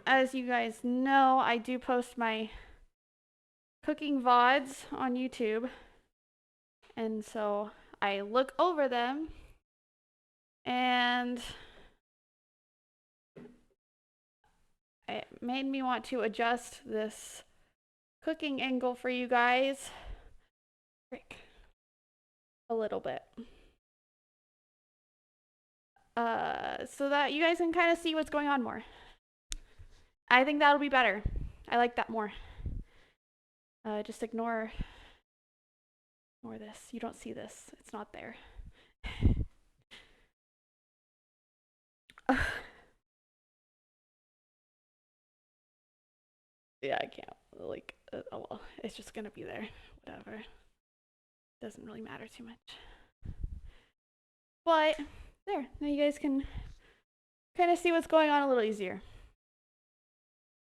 as you guys know, I do post my cooking VODs on YouTube. And so I look over them and it made me want to adjust this cooking angle for you guys a little bit. So that you guys can kind of see what's going on more. I think that'll be better. I like that more. Just ignore this. You don't see this. It's not there. Yeah, I can't. Like, oh well, it's just gonna be there. Whatever. Doesn't really matter too much. But there, now you guys can kind of see what's going on a little easier.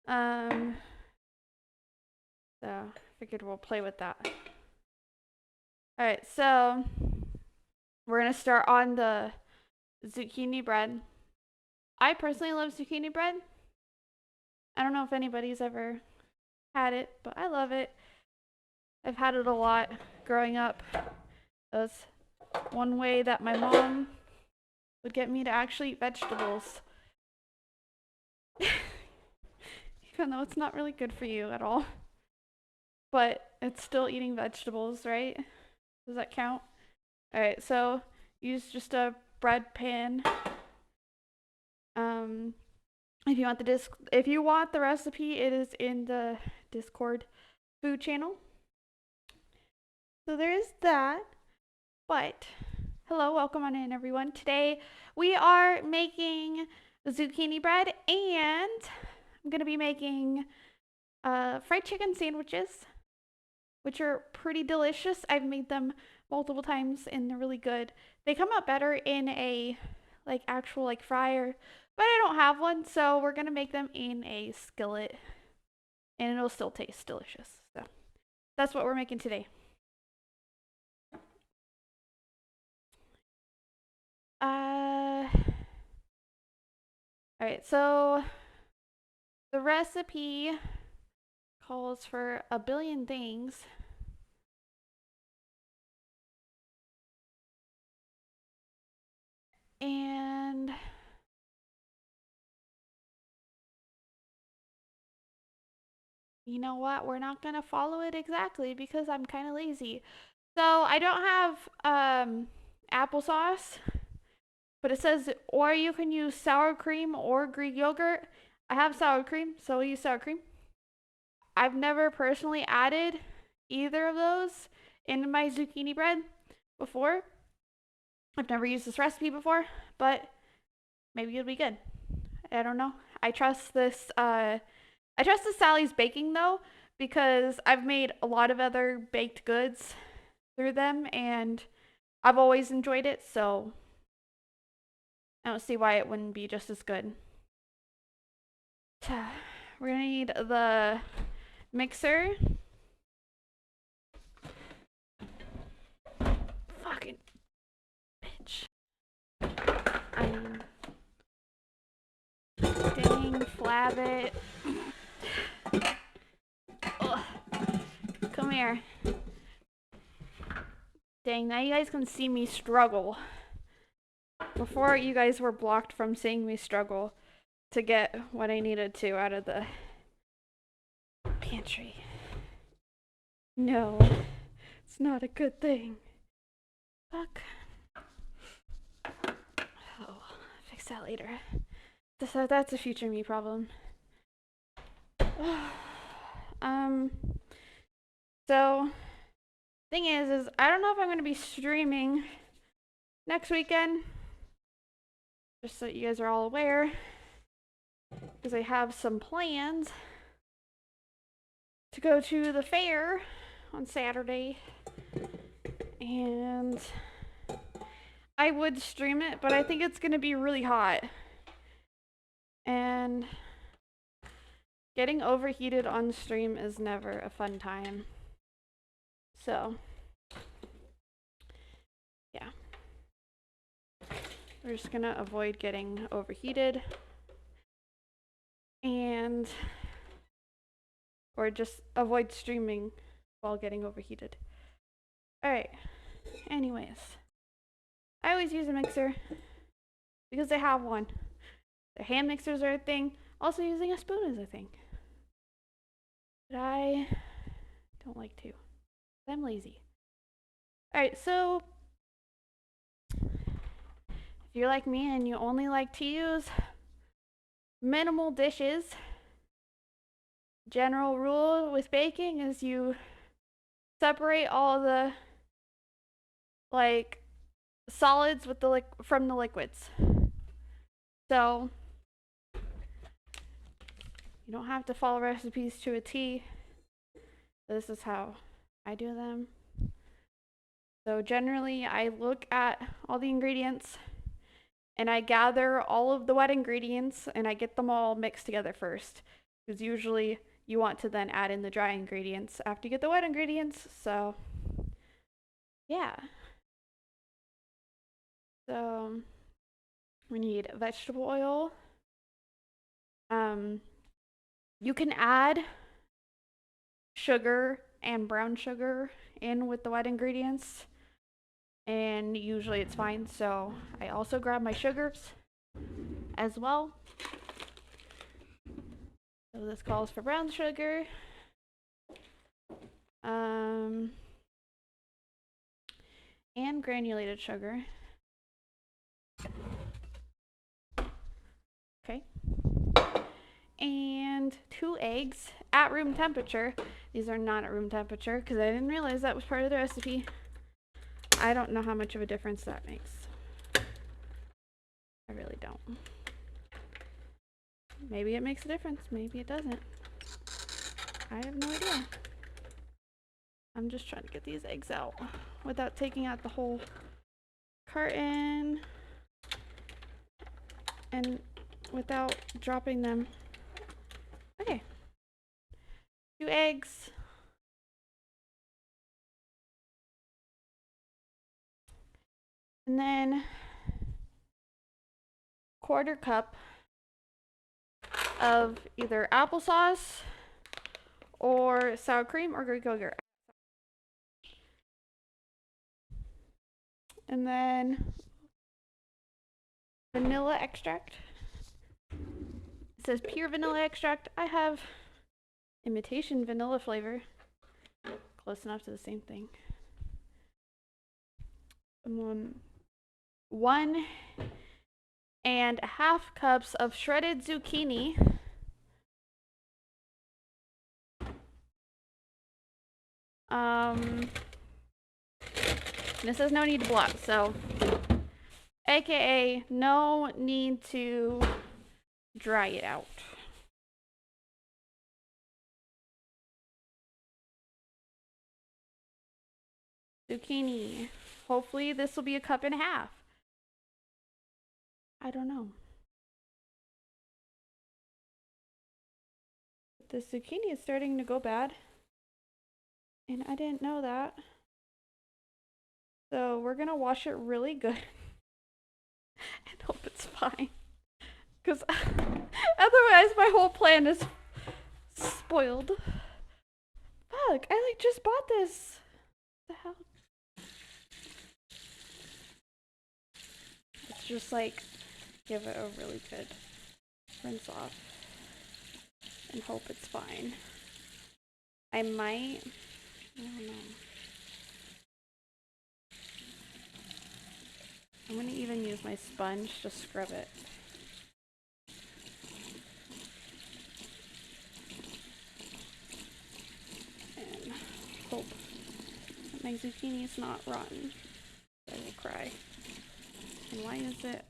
So figured we'll play with that. All right, so we're gonna start on the zucchini bread. I personally love zucchini bread. I don't know if anybody's ever had it, but I love it. I've had it a lot growing up. It was one way that my mom would get me to actually eat vegetables. Even though it's not really good for you at all. But it's still eating vegetables, right? Does that count? Alright, so use just a bread pan. If you want the recipe, it is in the Discord food channel. So there is that. But hello, welcome on in everyone. Today we are making zucchini bread and I'm gonna be making fried chicken sandwiches, which are pretty delicious. I've made them multiple times and they're really good. They come out better in a actual fryer, but I don't have one, so we're gonna make them in a skillet and it'll still taste delicious. So that's what we're making today. Alright, so the recipe calls for a billion things. And you know what? We're not gonna follow it exactly because I'm kind of lazy. So I don't have applesauce, but it says, or you can use sour cream or Greek yogurt. I have sour cream, so we'll use sour cream. I've never personally added either of those into my zucchini bread before. I've never used this recipe before, but maybe it'll be good. I don't know. I trust this Sally's Baking though, because I've made a lot of other baked goods through them and I've always enjoyed it, so I don't see why it wouldn't be just as good. We're gonna need the mixer. Fucking bitch. Dang, flab it. Ugh. Come here. Dang, now you guys can see me struggle. Before, you guys were blocked from seeing me struggle to get what I needed to out of the pantry. No, it's not a good thing. Fuck. Oh, fix that later. That's a future me problem. So, thing is I don't know if I'm gonna be streaming next weekend. Just so you guys are all aware, because I have some plans to go to the fair on Saturday, and I would stream it, but I think it's gonna be really hot, and getting overheated on stream is never a fun time. So, yeah. We're just gonna avoid getting overheated. And and or just avoid streaming while getting overheated. Alright, anyways. I always use a mixer because I have one. The hand mixers are a thing. Also, using a spoon is a thing. But I don't like to. I'm lazy. Alright, so if you're like me and you only like to use minimal dishes, general rule with baking is you separate all the like solids with the from the liquids. So you don't have to follow recipes to a T. This is how I do them. So generally I look at all the ingredients and I gather all of the wet ingredients and I get them all mixed together first. Because usually you want to then add in the dry ingredients after you get the wet ingredients. So yeah. So we need vegetable oil. You can add sugar and brown sugar in with the wet ingredients, and usually it's fine. So I also grab my sugars as well. So this calls for brown sugar. And granulated sugar. Okay. And 2 eggs at room temperature. These are not at room temperature because I didn't realize that was part of the recipe. I don't know how much of a difference that makes. I really don't. Maybe it makes a difference. Maybe it doesn't. I have no idea. I'm just trying to get these eggs out without taking out the whole carton and without dropping them. Okay. 2 eggs. And then 1/4 cup of either applesauce or sour cream or Greek yogurt. And then vanilla extract. It says pure vanilla extract. I have imitation vanilla flavor. Close enough to the same thing. And then 1.5 cups of shredded zucchini. This says no need to block, so AKA no need to dry it out. Zucchini. Hopefully this will be a 1.5 cups. I don't know. The zucchini is starting to go bad. And I didn't know that. So we're gonna wash it really good. And hope it's fine. Because otherwise my whole plan is spoiled. Fuck, I just bought this. What the hell? Let's just give it a really good rinse off. And hope it's fine. I don't know. I'm gonna even use my sponge to scrub it. And hope that my zucchini is not rotten. I will cry. And why is it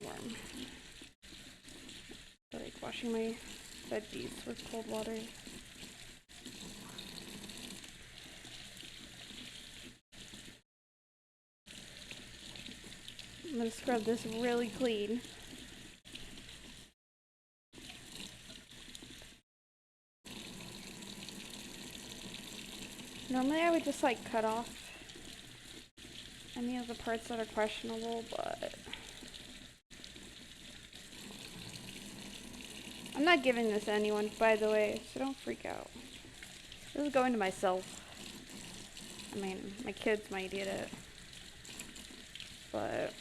warm? I like washing my veggies with cold water. I'm gonna scrub this really clean. Normally I would just cut off any of the parts that are questionable, but I'm not giving this to anyone, by the way, so don't freak out. This is going to myself. I mean, my kids might eat it. But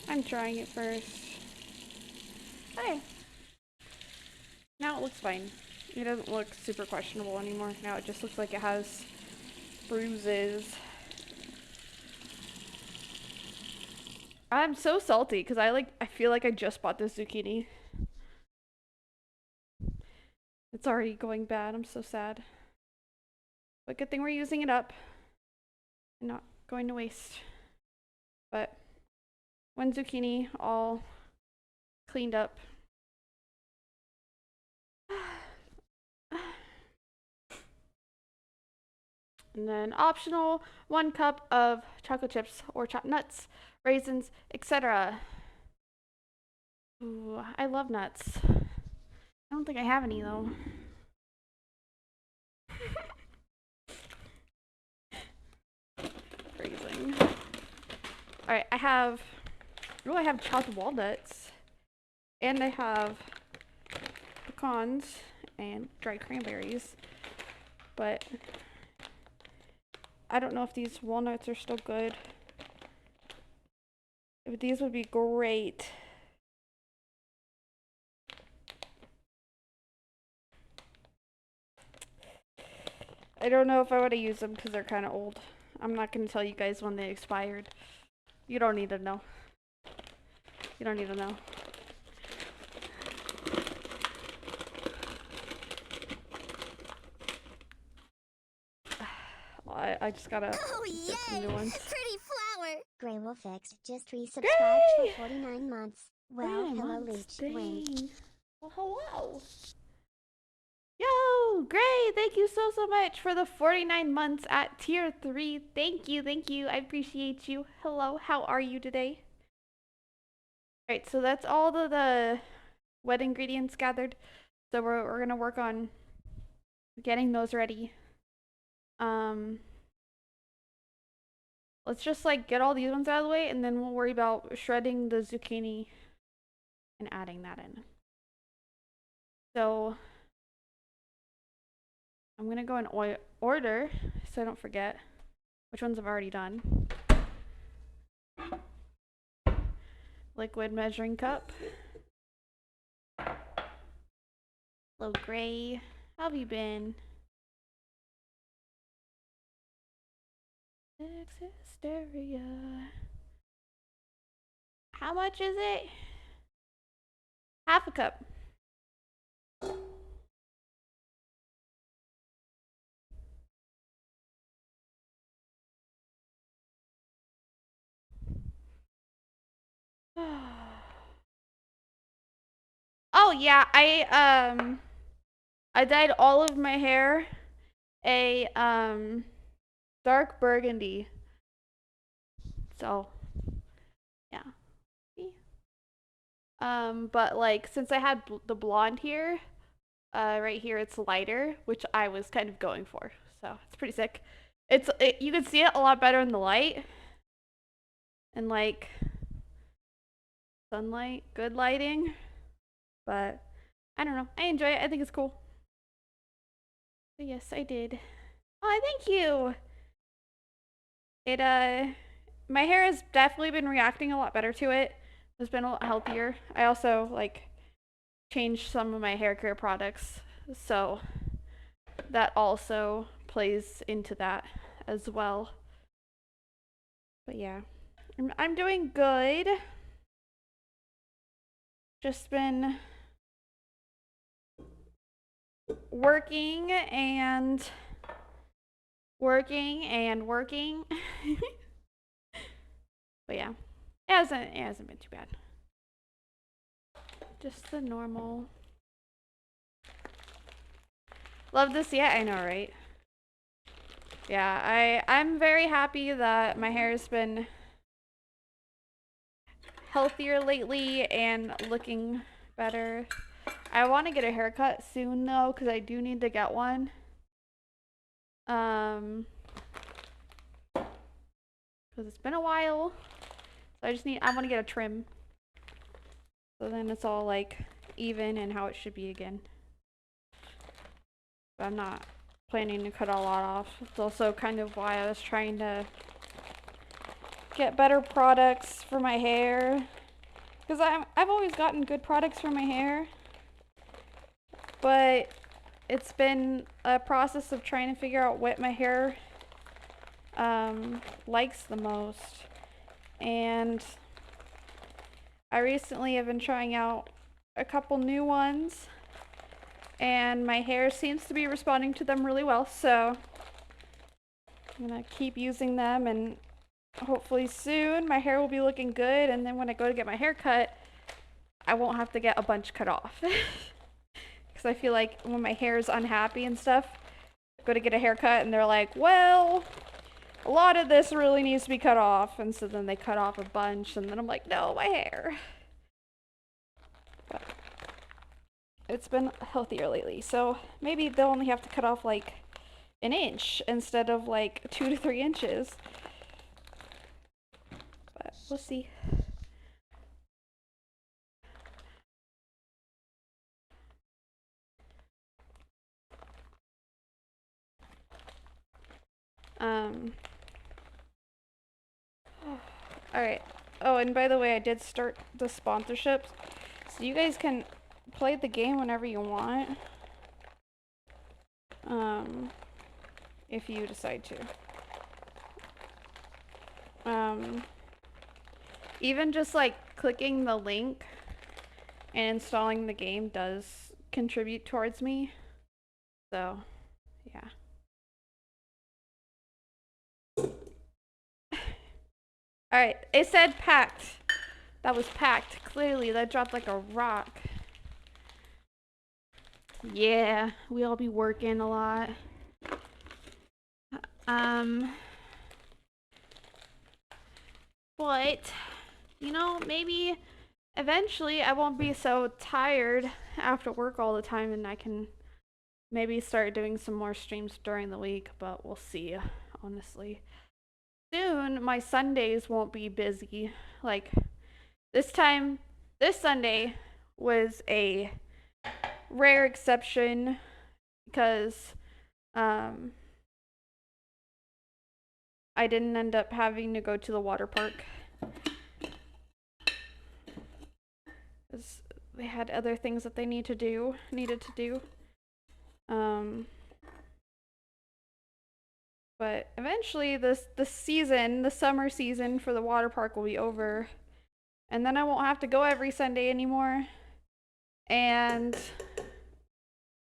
I'm trying it first. Okay. Now it looks fine. It doesn't look super questionable anymore. Now it just looks like it has bruises. I'm so salty because I feel like I just bought this zucchini. It's already going bad. I'm so sad. But good thing we're using it up and not going to waste. But one zucchini all cleaned up. And then optional, 1 cup of chocolate chips or chopped nuts, raisins, etc. Ooh, I love nuts. I don't think I have any though. Phrasing. Alright, I have chopped walnuts. And I have pecans and dried cranberries. But I don't know if these walnuts are still good. If these would be great. I don't know if I want to use them because they're kind of old. I'm not going to tell you guys when they expired. You don't need to know. You don't need to know. I just gotta get some new ones. Pretty flower! Gray will fix. Just resubscribed for 49 months. Well, hello, Leech. Wink. Well, hello. Yo, Gray, thank you so much for the 49 months at tier 3. Thank you. I appreciate you. Hello, how are you today? Alright, so that's all the wet ingredients gathered. So we're gonna work on getting those ready. Let's just like get all these ones out of the way and then we'll worry about shredding the zucchini and adding that in. So I'm gonna go in order so I don't forget which ones I've already done. Liquid measuring cup. Hello, Gray. How have you been? Hysteria. How much is it? Half a cup. Oh yeah, I dyed all of my hair a dark burgundy. So yeah. But like since I had the blonde here, right here it's lighter, which I was kind of going for. So it's pretty sick. You can see it a lot better in the light. And like sunlight, good lighting. But I don't know. I enjoy it. I think it's cool. So yes, I did. Oh, thank you. My hair has definitely been reacting a lot better to it. It's been a lot healthier. I also like changed some of my hair care products, so that also plays into that as well. But yeah, I'm doing good. Just been working and working. But yeah, it hasn't been too bad. Just the normal. Love to see it. I know, right? Yeah, I'm very happy that my hair has been healthier lately and looking better. I want to get a haircut soon though, because I do need to get one. Because it's been a while. So I want to get a trim. So then it's all like even and how it should be again. But I'm not planning to cut a lot off. It's also kind of why I was trying to get better products for my hair. Because I've always gotten good products for my hair. But it's been a process of trying to figure out what my hair likes the most. And I recently have been trying out a couple new ones, and my hair seems to be responding to them really well, so I'm gonna keep using them, and hopefully soon my hair will be looking good, and then when I go to get my hair cut, I won't have to get a bunch cut off. Because I feel like when my hair is unhappy and stuff, I go to get a haircut and they're like, well, a lot of this really needs to be cut off, and so then they cut off a bunch, and then I'm like, no, my hair. But it's been healthier lately, so maybe they'll only have to cut off like an inch instead of like 2 to 3 inches. But we'll see. Alright. Oh, and by the way, I did start the sponsorships. So you guys can play the game whenever you want. If you decide to. Even just like clicking the link and installing the game does contribute towards me. So, yeah. Alright, it said packed. That was packed. Clearly, that dropped like a rock. Yeah, we all be working a lot. But, you know, maybe eventually I won't be so tired after work all the time and I can maybe start doing some more streams during the week, but we'll see, honestly. Soon, my Sundays won't be busy. Like, this Sunday was a rare exception because, I didn't end up having to go to the water park. They had other things that they needed to do. But eventually the summer season for the water park will be over. And then I won't have to go every Sunday anymore. And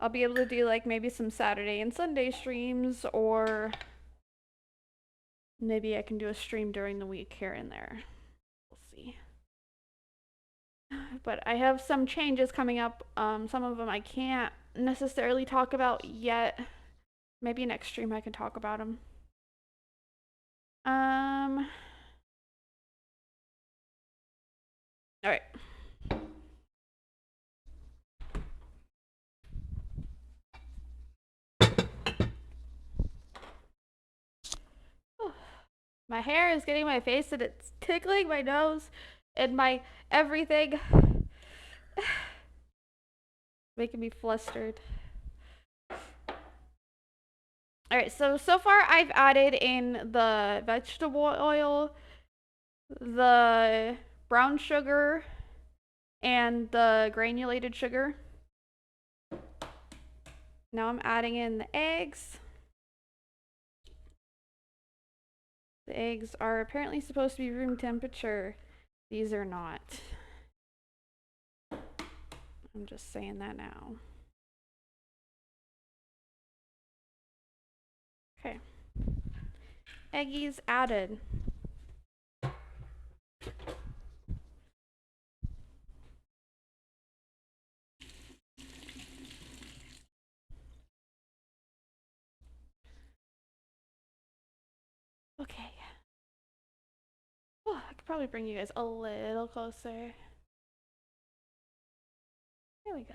I'll be able to do like maybe some Saturday and Sunday streams, or maybe I can do a stream during the week here and there. We'll see. But I have some changes coming up. Some of them I can't necessarily talk about yet. Maybe next stream I can talk about them. All right. My hair is getting my face and it's tickling my nose and my everything. Making me flustered. Alright, so far I've added in the vegetable oil, the brown sugar, and the granulated sugar. Now I'm adding in the eggs. The eggs are apparently supposed to be room temperature. These are not. I'm just saying that now. Okay. Eggies added. Okay. Oh, I could probably bring you guys a little closer. There we go.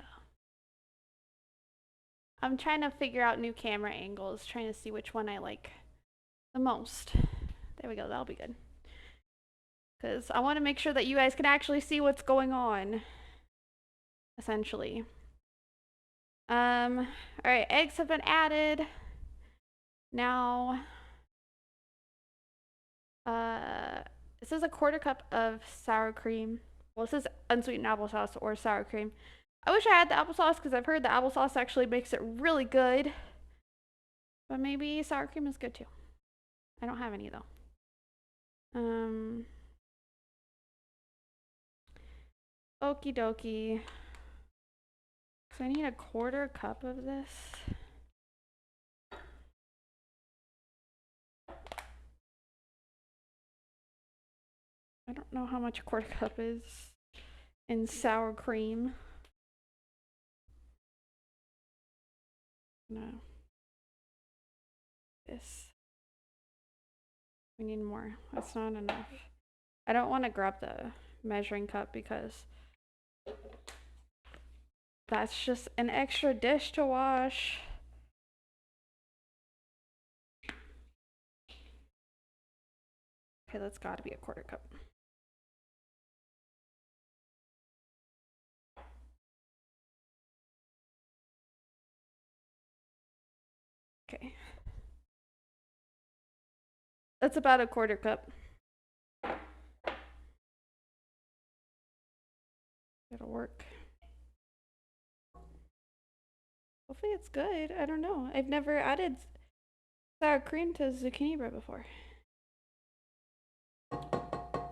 I'm trying to figure out new camera angles, trying to see which one I like the most. There we go, that'll be good. Because I want to make sure that you guys can actually see what's going on. essentially. All right, eggs have been added. Now, this is a quarter cup of sour cream. Well, this is unsweetened applesauce or sour cream. I wish I had the applesauce because I've heard the applesauce actually makes it really good. But maybe sour cream is good too. I don't have any though. Okie dokie. So I need a quarter cup of this. I don't know how much a quarter cup is in sour cream. No. This. We need more. That's not enough. I don't want to grab the measuring cup because that's just an extra dish to wash. Okay, that's gotta be a quarter cup. Okay. That's about a quarter cup. It'll work. Hopefully it's good. I don't know. I've never added sour cream to zucchini bread before. But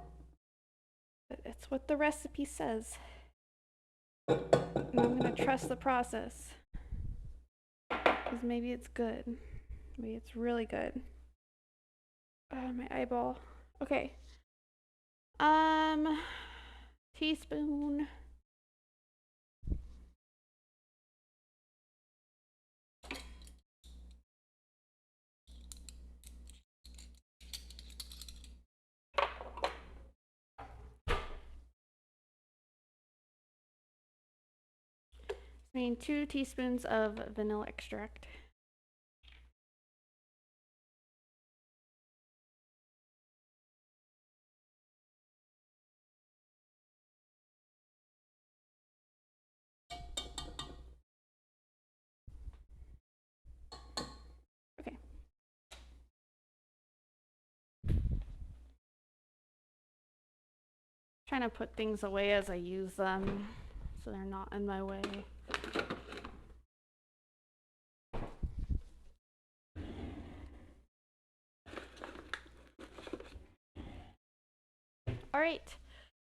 it's what the recipe says. And I'm gonna trust the process. Because maybe it's good. Maybe it's really good. My eyeball. Okay. Teaspoon. I mean 2 teaspoons of vanilla extract. Okay. Trying to put things away as I use them so they're not in my way. All right,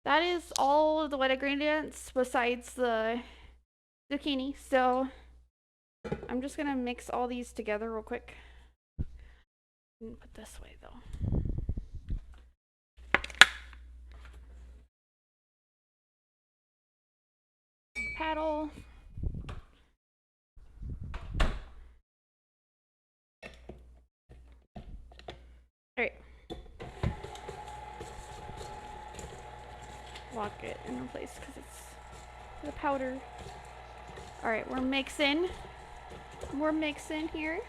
that is all of the wet ingredients besides the zucchini. So I'm just gonna mix all these together real quick. Put this way though. Paddle. All right. Lock it in place because it's the powder. All right, we're mixing. We're mixing here.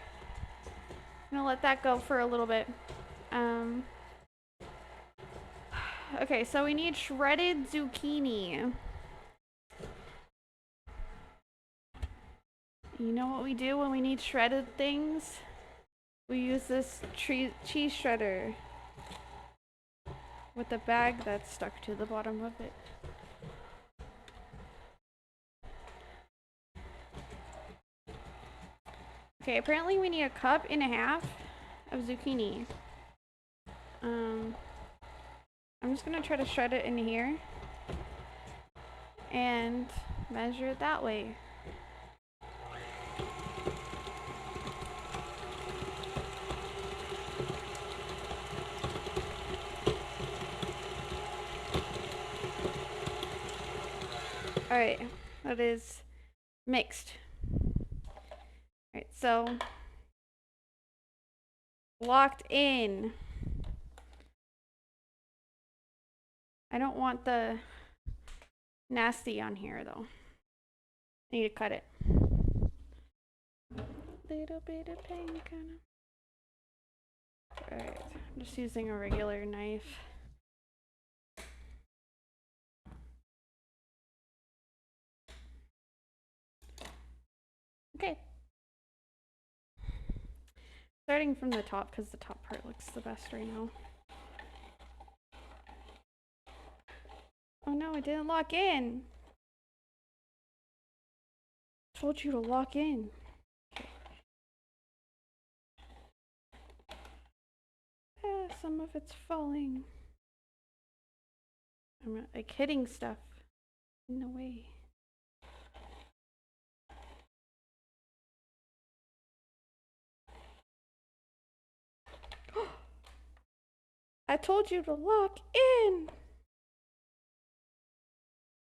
I'm gonna let that go for a little bit. Okay, so we need shredded zucchini. You know what we do when we need shredded things? We use this cheese shredder with the bag that's stuck to the bottom of it. Okay, apparently we need 1.5 cups of zucchini. I'm just gonna try to shred it in here and measure it that way. Alright, that is mixed. Alright, so locked in. I don't want the nasty on here though. I need to cut it. Little bit of pain, kinda. Alright, I'm just using a regular knife. Okay. Starting from the top because the top part looks the best right now. Oh no, it didn't lock in. Told you to lock in. Some of it's falling. I'm like hitting stuff in the way. I told you to lock in.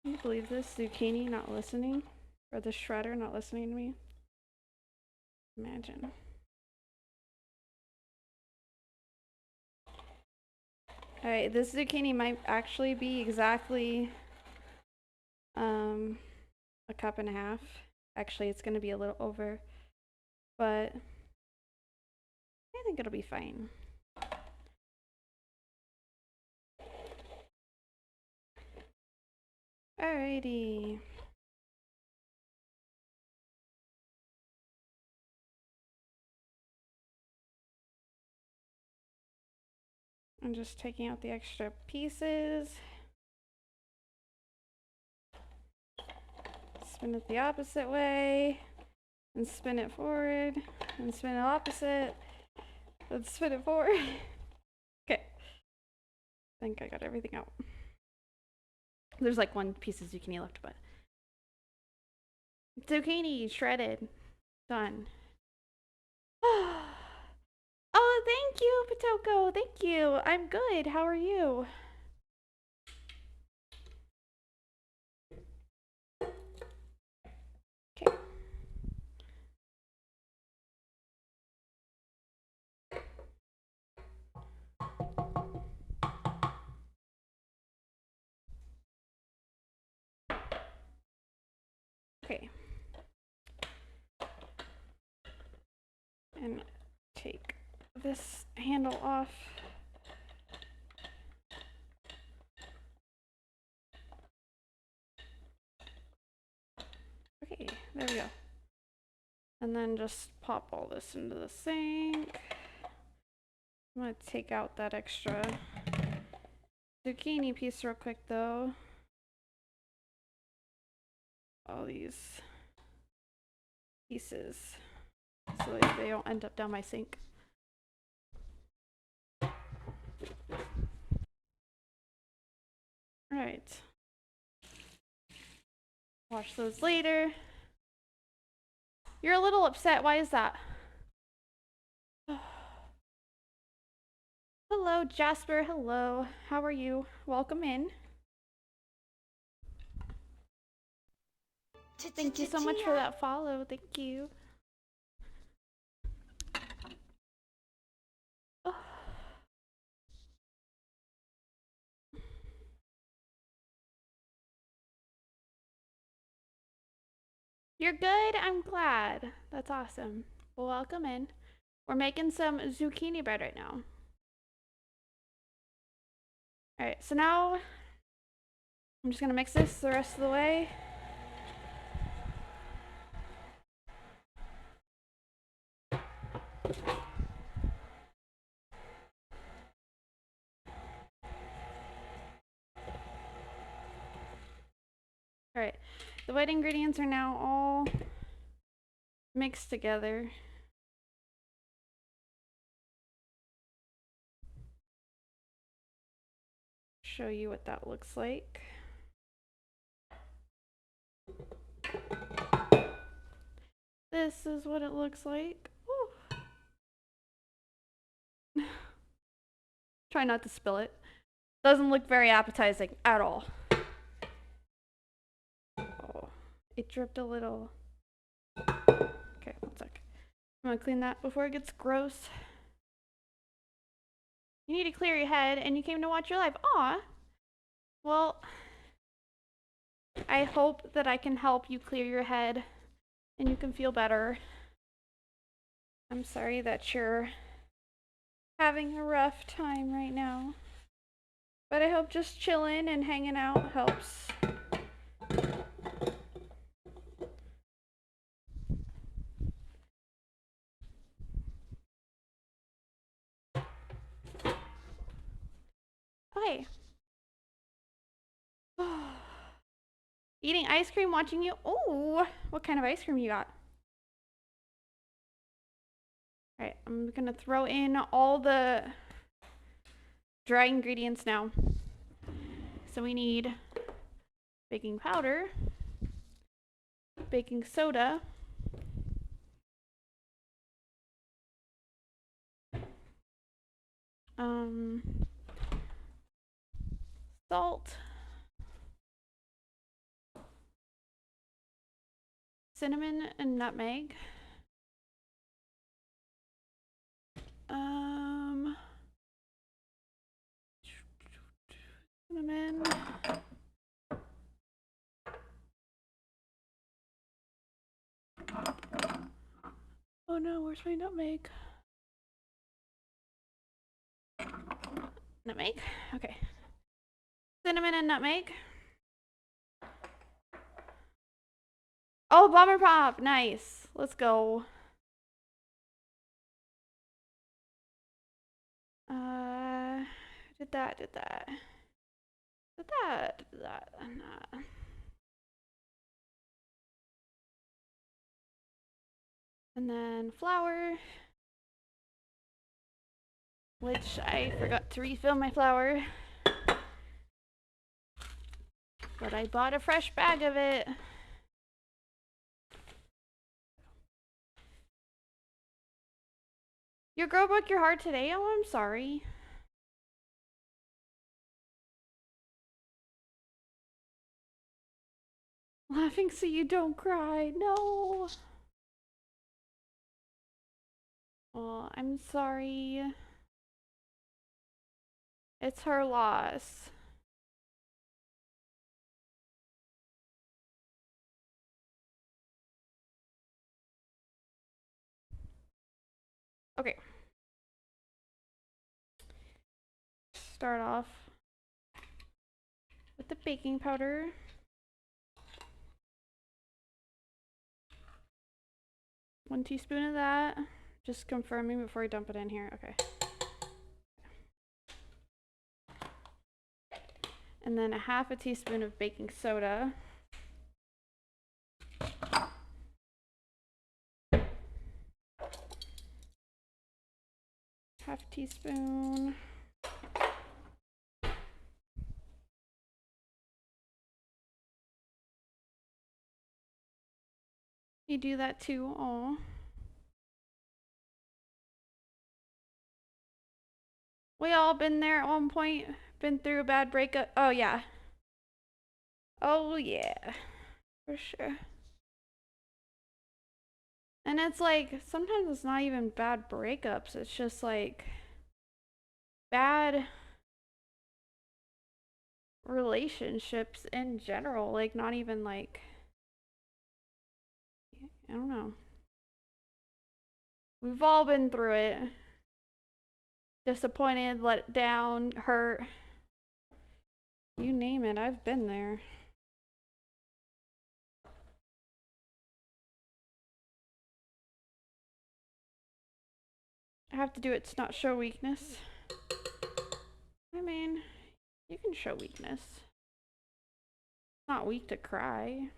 Can you believe this? Zucchini not listening? Or the shredder not listening to me? Imagine. Alright, this zucchini might actually be exactly a cup and a half. Actually, it's gonna be a little over, but I think it'll be fine. Alrighty. I'm just taking out the extra pieces. Spin it the opposite way. And spin it forward. And spin it opposite. And spin it forward. Okay. I think I got everything out. There's like one piece of zucchini left, but. Zucchini shredded. Done. Oh, thank you, Potoko. Thank you. I'm good. How are you? Okay. Okay. And take this handle off. Okay, there we go. And then just pop all this into the sink. I'm gonna take out that extra zucchini piece real quick though. All these pieces so that they don't end up down my sink. Alright. Wash those later. You're a little upset. Why is that? Hello, Jasper. Hello. How are you? Welcome in. Thank you so much for that follow. Thank you. Oh. You're good? I'm glad. That's awesome. Well, welcome in. We're making some zucchini bread right now. Alright, so now I'm just gonna mix this the rest of the way. Alright, the wet ingredients are now all mixed together. Show you what that looks like. This is what it looks like. Try not to spill it. Doesn't look very appetizing at all. Oh, it dripped a little. Okay, one sec. I'm gonna clean that before it gets gross. You need to clear your head and you came to watch your live. Aw. Well, I hope that I can help you clear your head and you can feel better. I'm sorry that you're having a rough time right now. But I hope just chilling and hanging out helps. Eating ice cream, watching you. Oh, what kind of ice cream you got? All right, I'm gonna throw in all the dry ingredients now. So we need baking powder, baking soda, salt, cinnamon and nutmeg, cinnamon, oh no, where's my nutmeg? Nutmeg, okay. Cinnamon and nutmeg. Oh, bomber pop, nice. Let's go. Did that. And then flour, which I forgot to refill my flour. But I bought a fresh bag of it. Your girl broke your heart today? Oh, I'm sorry. Laughing so you don't cry. No. Oh, I'm sorry. It's her loss. Okay. Start off with the baking powder. One teaspoon of that. Just confirming before I dump it in here. Okay. And then a half a teaspoon of baking soda. Half a teaspoon. You do that too. Oh. We all been there at one point. Been through a bad breakup. Oh yeah. Oh yeah. For sure. And it's like sometimes it's not even bad breakups. It's just like bad relationships in general. Like not even like I don't know. We've all been through it. Disappointed, let down, hurt. You name it, I've been there. I have to do it to not show weakness. I mean, you can show weakness. It's not weak to cry.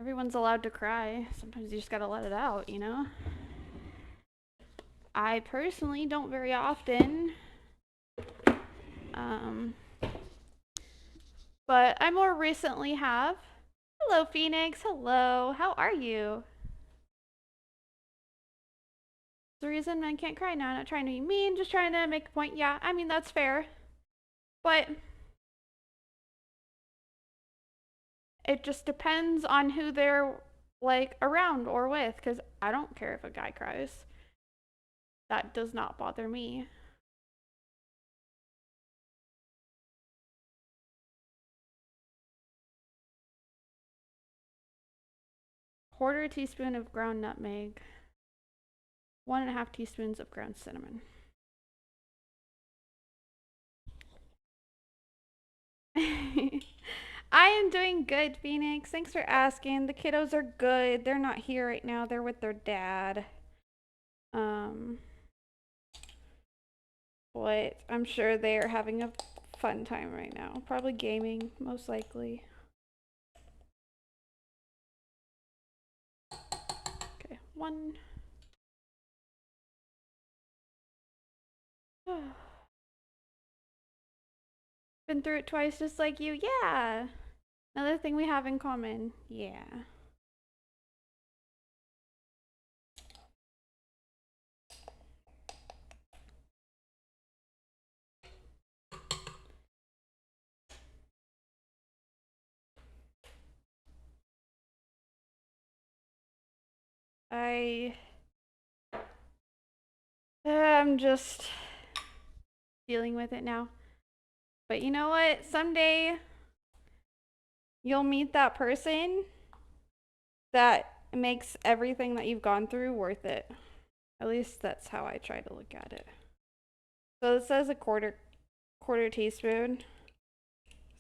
Everyone's allowed to cry. Sometimes you just gotta let it out, you know? I personally don't very often. But I more recently have. Hello, Phoenix. Hello. How are you? The reason men can't cry now. I'm not trying to be mean, just trying to make a point. Yeah, I mean, that's fair. But it just depends on who they're like around or with, because I don't care if a guy cries. That does not bother me. Quarter teaspoon of ground nutmeg. 1.5 teaspoons of ground cinnamon. I am doing good, Phoenix. Thanks for asking. The kiddos are good. They're not here right now. They're with their dad. But I'm sure they are having a fun time right now. Probably gaming, most likely. Okay, one. Been through it twice just like you. Yeah. Another thing we have in common. Yeah. I'm just dealing with it now. But you know what? Someday you'll meet that person that makes everything that you've gone through worth it. At least that's how I try to look at it. So it says a quarter teaspoon.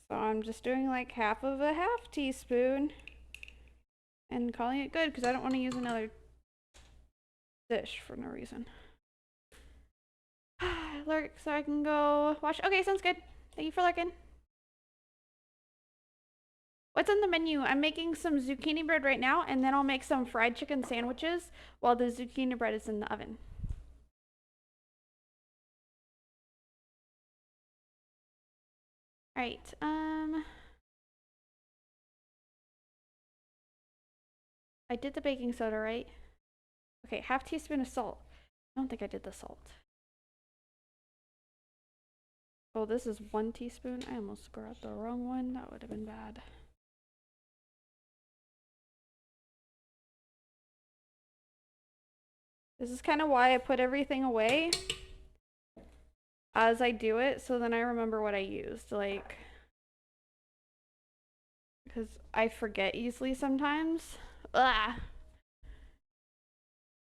So I'm just doing like half of a half teaspoon and calling it good because I don't want to use another dish for no reason. Lurk so I can go wash. Okay, sounds good. Thank you for lurking. What's on the menu? I'm making some zucchini bread right now, and then I'll make some fried chicken sandwiches while the zucchini bread is in the oven. All right. I did the baking soda, right? Okay, half teaspoon of salt. I don't think I did the salt. Oh, this is 1 teaspoon. I almost grabbed the wrong one. That would have been bad. This is kind of why I put everything away as I do it, so then I remember what I used. Like, because I forget easily sometimes. Ugh.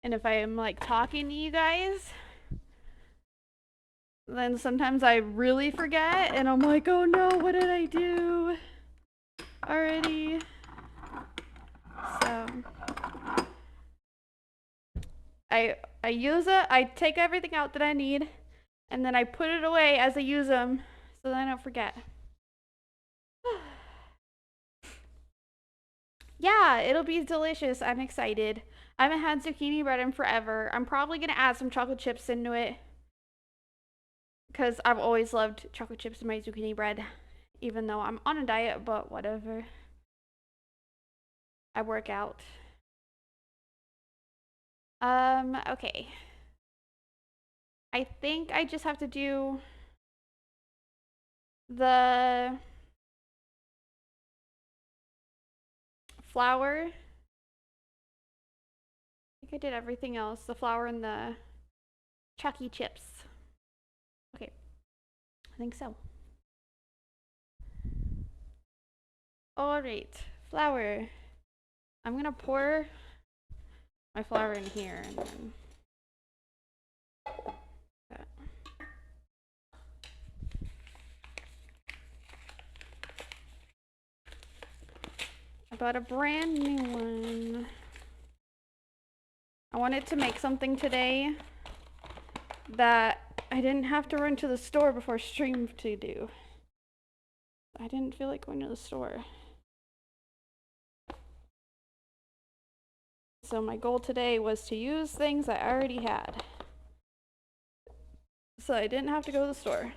And if I am like talking to you guys, then sometimes I really forget and I'm like, oh no, what did I do already? So I use it, I take everything out that I need, and then I put it away as I use them so that I don't forget. Yeah, it'll be delicious. I'm excited. I haven't had zucchini bread in forever. I'm probably gonna add some chocolate chips into it because I've always loved chocolate chips in my zucchini bread, even though I'm on a diet, but whatever. I work out. Okay. I think I just have to do the flour. I think I did everything else. The flour and the chalky chips. Okay. I think so. All right. Flour. I'm gonna pour my flour in here and then that. I bought a brand new one. I wanted to make something today that I didn't have to run to the store before stream to do. I didn't feel like going to the store. So my goal today was to use things I already had. So I didn't have to go to the store.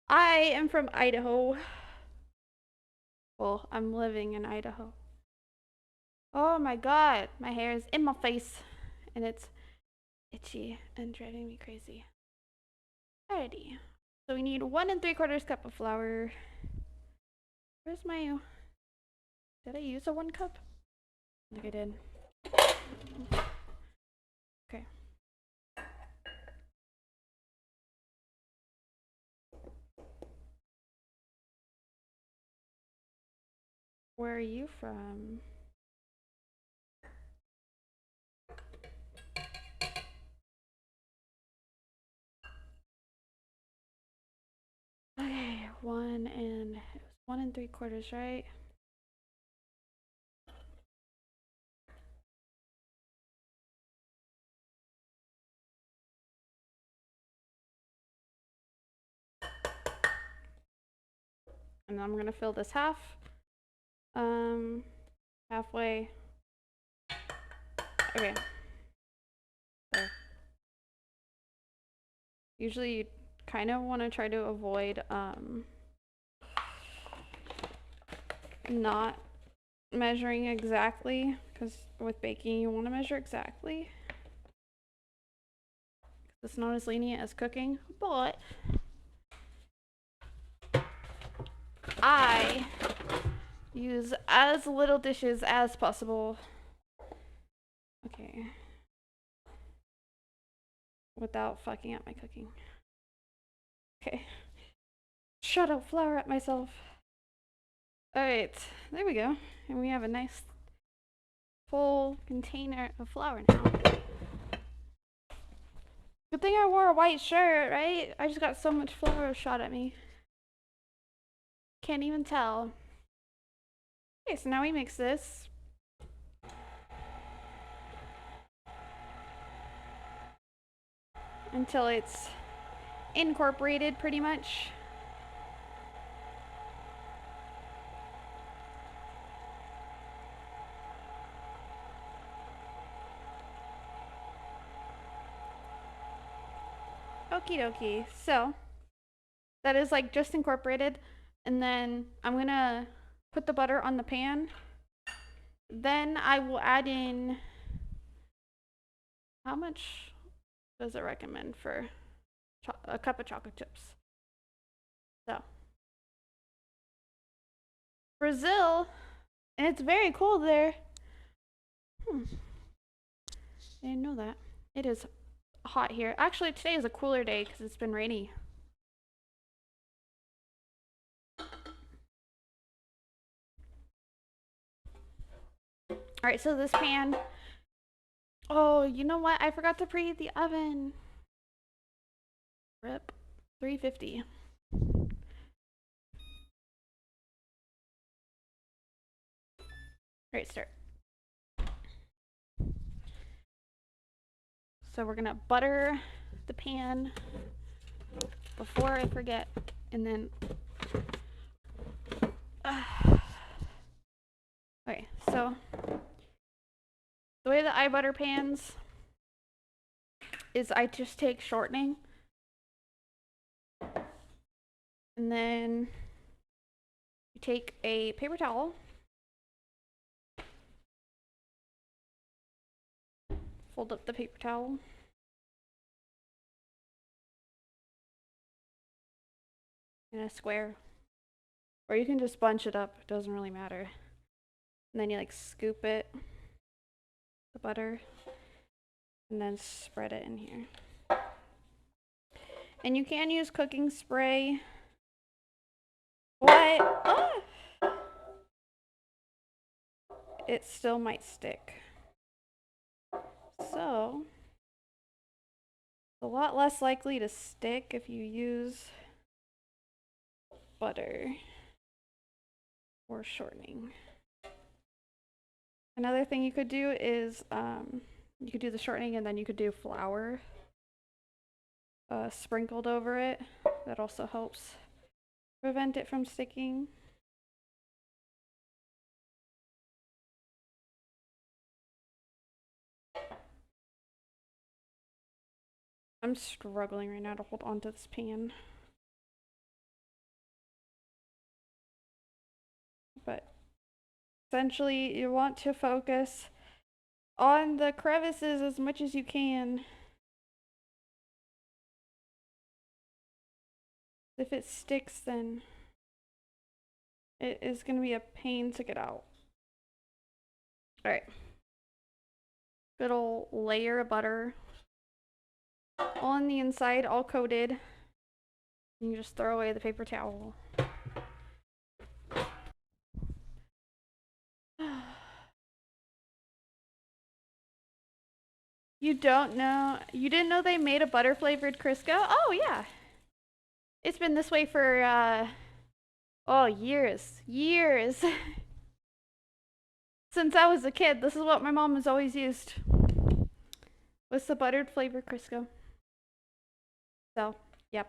I am from Idaho. Well, I'm living in Idaho. Oh my god, my hair is in my face and it's itchy and driving me crazy. Alrighty. So we need 1 3/4 cup of flour. Where's my... Did I use a 1 cup? I think I did. Okay. Where are you from? Okay, 1 1 and 1 3/4, right? And I'm gonna fill this half. Halfway. Okay. There. Usually you kind of want to try to avoid not measuring exactly, because with baking you want to measure exactly. It's not as lenient as cooking, but I use as little dishes as possible. Okay. Without fucking up my cooking. Okay. Shut up, flour at myself. Alright, there we go. And we have a nice full container of flour now. Good thing I wore a white shirt, right? I just got so much flour shot at me. Can't even tell. Okay, so now we mix this. Until it's incorporated pretty much. Okie dokie. So that is like just incorporated. And then I'm gonna put the butter on the pan. Then I will add in, how much does it recommend for a cup of chocolate chips? So Brazil, and it's very cold there. I didn't know that. It is hot here. Actually, today is a cooler day because it's been rainy. All right, so this pan. Oh, you know what? I forgot to preheat the oven. Rip. 350. All right, start. So we're gonna butter the pan before I forget, and then. Okay, so the way that I butter pans is I just take shortening, and then you take a paper towel, fold up the paper towel, in a square, or you can just bunch it up, it doesn't really matter. And then you like scoop it, the butter, and then spread it in here. And you can use cooking spray, but it still might stick. So it's a lot less likely to stick if you use butter or shortening. Another thing you could do is you could do the shortening and then you could do flour sprinkled over it. That also helps prevent it from sticking. I'm struggling right now to hold onto this pan. But essentially, you want to focus on the crevices as much as you can. If it sticks, then it is going to be a pain to get out. Alright. Good old layer of butter on the inside, all coated. You just throw away the paper towel. You don't know? You didn't know they made a butter flavored Crisco? Oh, yeah. It's been this way for Oh, years. Years. Since I was a kid, this is what my mom has always used. Was the buttered flavored Crisco. So, yep.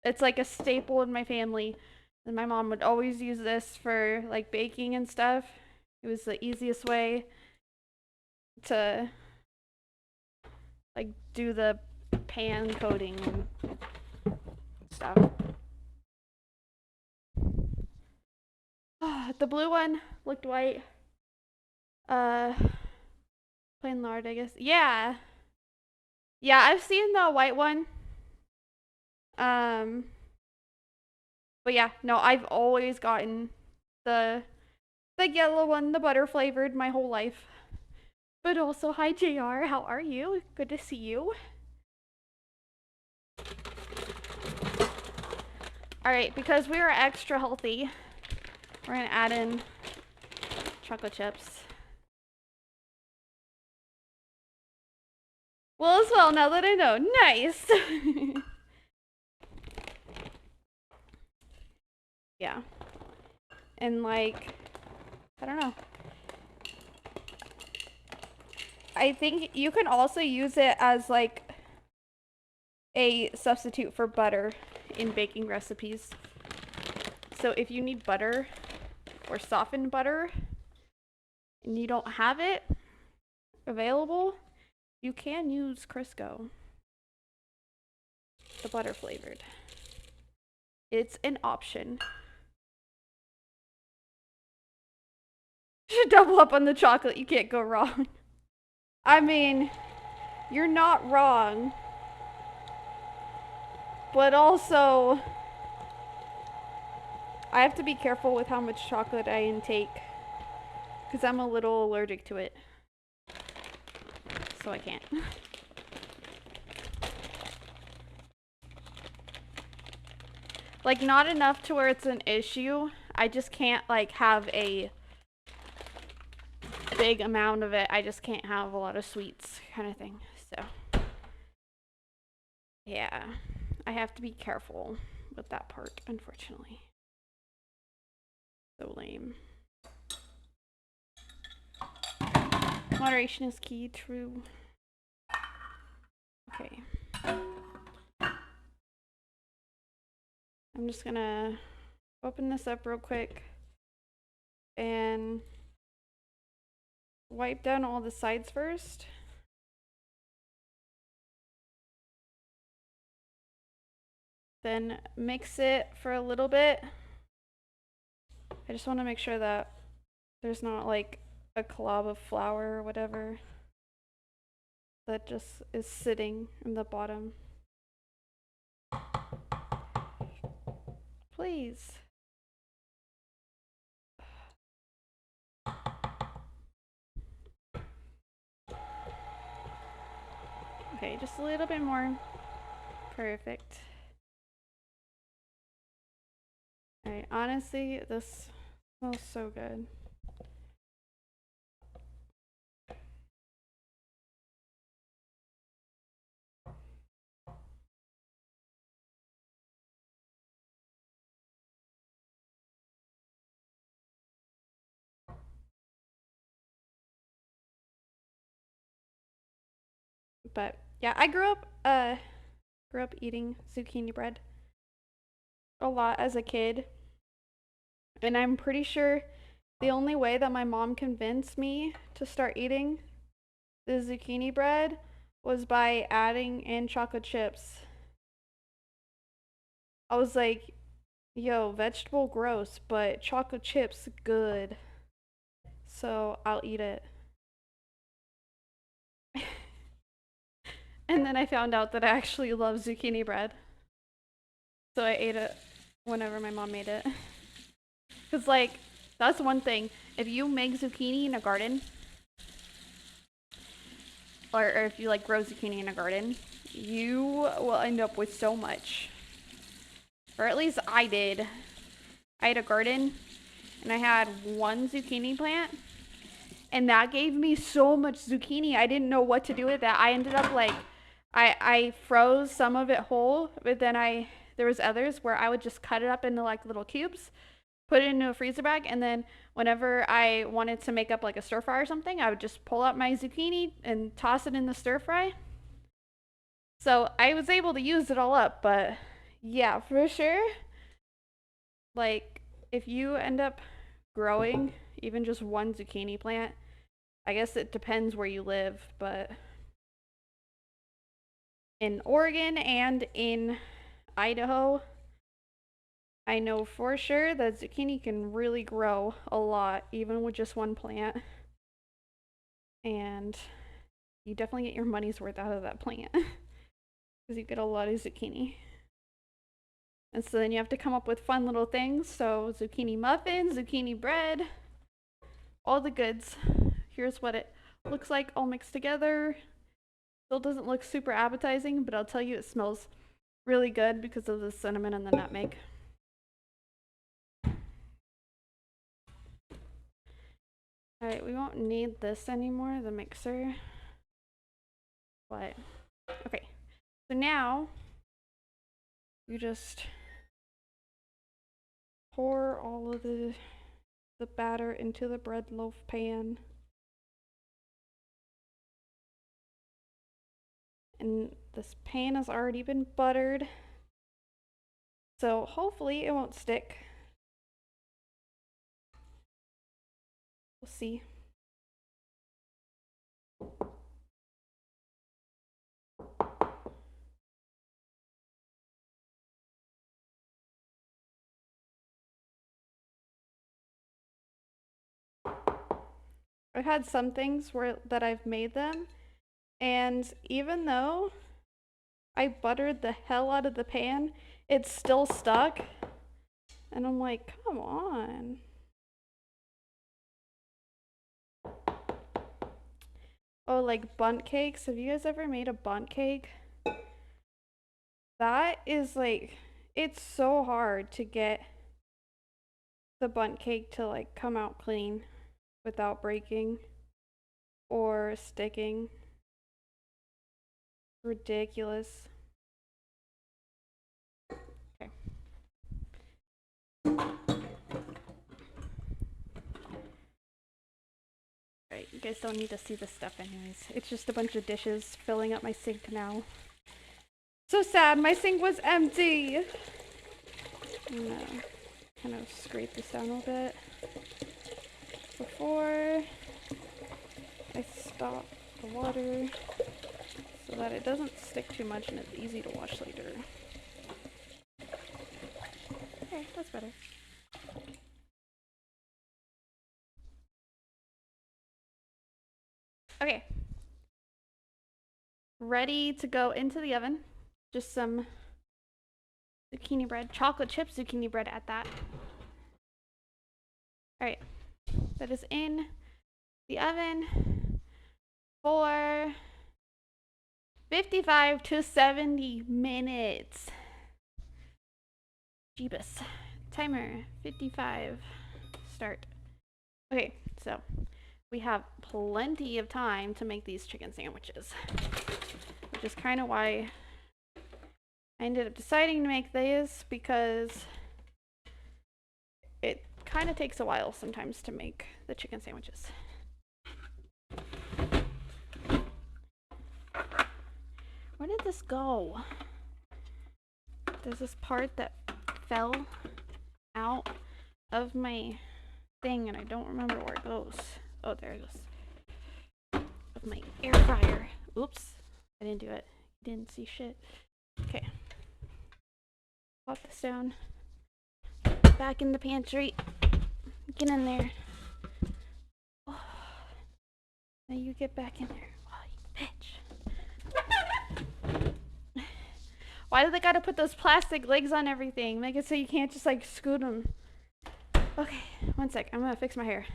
It's like a staple in my family. And my mom would always use this for like baking and stuff. It was the easiest way to like do the pan coating and stuff. The blue one looked white. Uh, plain lard, I guess. Yeah. Yeah, I've seen the white one. Um, but yeah, no, I've always gotten the yellow one, the butter flavored my whole life. But also, hi JR, how are you? Good to see you. Alright, because we are extra healthy, we're gonna add in chocolate chips. Well, as well, now that I know. Nice! Yeah. And like, I don't know. I think you can also use it as like a substitute for butter in baking recipes. So if you need butter or softened butter and you don't have it available, you can use Crisco, the butter flavored. It's an option. Should double up on the chocolate, you can't go wrong. I mean, you're not wrong. But also, I have to be careful with how much chocolate I intake because I'm a little allergic to it. So I can't. Like, not enough to where it's an issue. I just can't, like, have a big amount of it. I just can't have a lot of sweets kind of thing. So, yeah. I have to be careful with that part, unfortunately. So lame. Moderation is key, true. Okay. I'm just gonna open this up real quick and wipe down all the sides first. Then mix it for a little bit. I just want to make sure that there's not like a glob of flour or whatever that just is sitting in the bottom. Please. Okay, just a little bit more. Perfect. Alright, honestly, this smells so good. But yeah, I grew up eating zucchini bread a lot as a kid. And I'm pretty sure the only way that my mom convinced me to start eating the zucchini bread was by adding in chocolate chips. I was like, yo, vegetable gross, but chocolate chips good. So I'll eat it. And then I found out that I actually love zucchini bread. So I ate it whenever my mom made it. Because, like, that's one thing. If you make zucchini in a garden, or if you, like, grow zucchini in a garden, you will end up with so much. Or at least I did. I had a garden, and I had one zucchini plant, and that gave me so much zucchini. I didn't know what to do with that. I ended up, like, I froze some of it whole, but then there was others where I would just cut it up into, like, little cubes, put it into a freezer bag, and then whenever I wanted to make up like a stir fry or something, I would just pull out my zucchini and toss it in the stir fry. So I was able to use it all up, but yeah, for sure. Like, if you end up growing even just one zucchini plant, I guess it depends where you live, but in Oregon and in Idaho, I know for sure that zucchini can really grow a lot, even with just one plant. And you definitely get your money's worth out of that plant because you get a lot of zucchini. And so then you have to come up with fun little things. So zucchini muffins, zucchini bread, all the goods. Here's what it looks like all mixed together. Still doesn't look super appetizing, but I'll tell you it smells really good because of the cinnamon and the nutmeg. Alright, we won't need this anymore, the mixer. But, okay. So now, you just pour all of the batter into the bread loaf pan. And this pan has already been buttered. So hopefully it won't stick. We'll see. I've had some things where that I've made them, and even though I buttered the hell out of the pan, it's still stuck. And I'm like, come on. Oh, like bundt cakes. Have you guys ever made a bundt cake? That is like, it's so hard to get the bundt cake to like come out clean without breaking or sticking. Ridiculous. Okay. Alright, you guys don't need to see this stuff anyways. It's just a bunch of dishes filling up my sink now. So sad, my sink was empty. I'm gonna kind of scrape this down a little bit before I stop the water so that it doesn't stick too much and it's easy to wash later. Okay, that's better. Okay. Ready to go into the oven. Just some zucchini bread, chocolate chip zucchini bread at that. Alright, that is in the oven for 55 to 70 minutes. Jeebus. Timer, 55. Start. Okay, so we have plenty of time to make these chicken sandwiches, which is kind of why I ended up deciding to make these, because it kind of takes a while sometimes to make the chicken sandwiches. Where did this go? There's this part that fell out of my thing and I don't remember where it goes. Oh, there it goes. Of my air fryer. Oops. I didn't do it. Didn't see shit. Okay. Pop this down. Back in the pantry. Get in there. Oh. Now you get back in there. Oh, you bitch. Why do they gotta put those plastic legs on everything? Make it so you can't just like scoot them. Okay, one sec. I'm gonna fix my hair.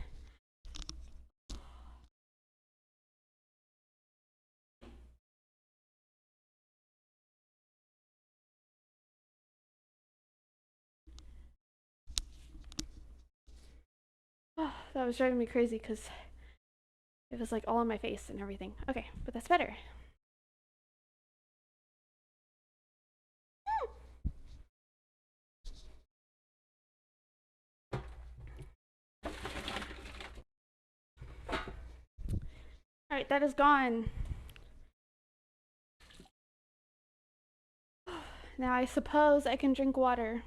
Oh, that was driving me crazy because it was like all on my face and everything. Okay, but that's better. Alright, that is gone. Now I suppose I can drink water.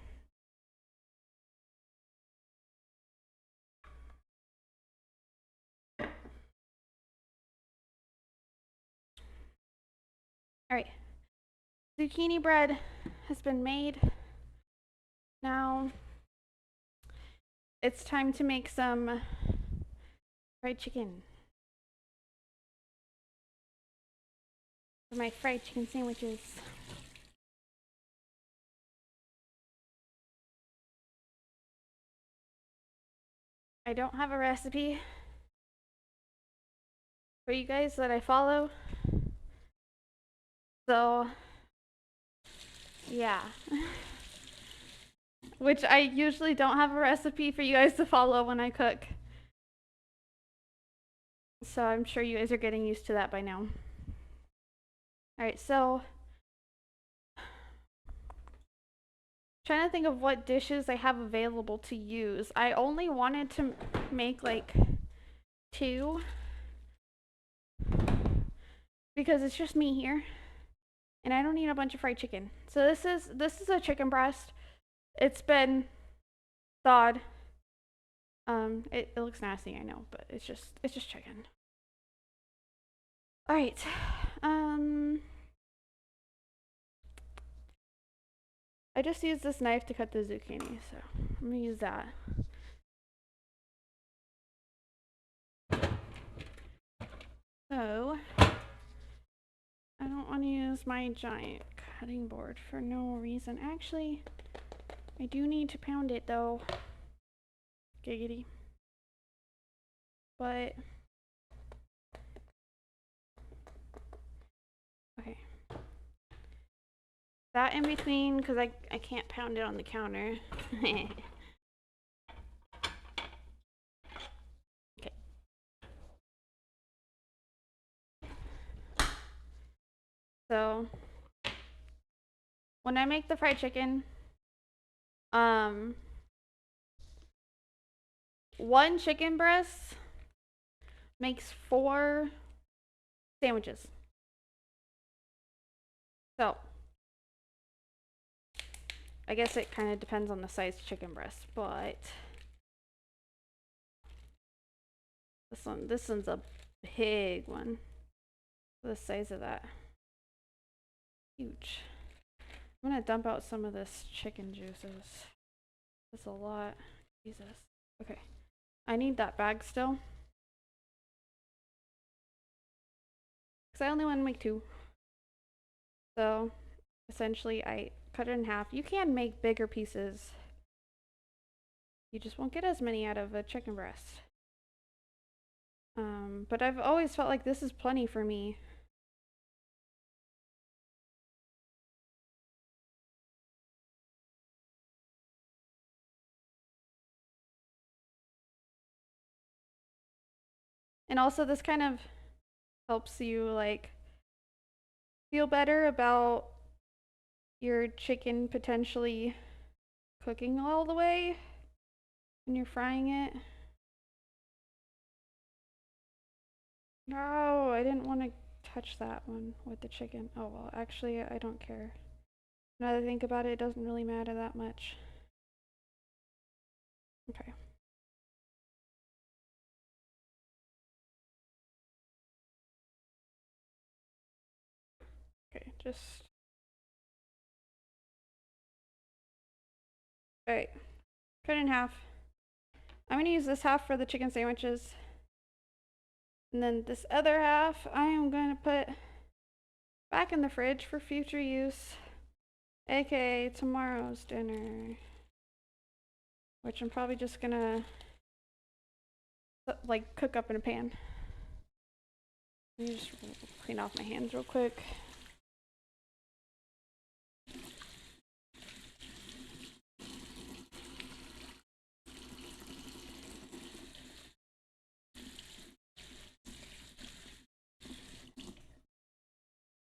Alright. Zucchini bread has been made. Now it's time to make some fried chicken. For my fried chicken sandwiches. I don't have a recipe for you guys that I follow. So, yeah. Which I usually don't have a recipe for you guys to follow when I cook. So I'm sure you guys are getting used to that by now. Alright, so trying to think of what dishes I have available to use. I only wanted to make like 2 because it's just me here and I don't need a bunch of fried chicken. So this is a chicken breast. It's been thawed. It looks nasty, I know, but it's just chicken. All right. I just used this knife to cut the zucchini, so I'm gonna use that. So I don't want to use my giant cutting board for no reason. Actually, I do need to pound it though. Giggity. But okay. That in between, because I can't pound it on the counter. Okay. So when I make the fried chicken, 1 chicken breast makes 4 sandwiches. So I guess it kind of depends on the size chicken breast, but this one's a big one. The size of that. Huge. I'm gonna dump out some of this chicken juices. That's a lot. Jesus. Okay. I need that bag still. Because I only want to make 2. So essentially I cut it in half. You can make bigger pieces. You just won't get as many out of a chicken breast. But I've always felt like this is plenty for me. And also this kind of helps you like feel better about your chicken potentially cooking all the way when you're frying it. No, I didn't want to touch that one with the chicken. Oh well, actually I don't care. Now that I think about it, it doesn't really matter that much. Okay. Okay, just... Alright. Cut it in half. I'm gonna use this half for the chicken sandwiches. And then this other half, I am gonna put back in the fridge for future use. AKA tomorrow's dinner. Which I'm probably just gonna like cook up in a pan. Let me just clean off my hands real quick.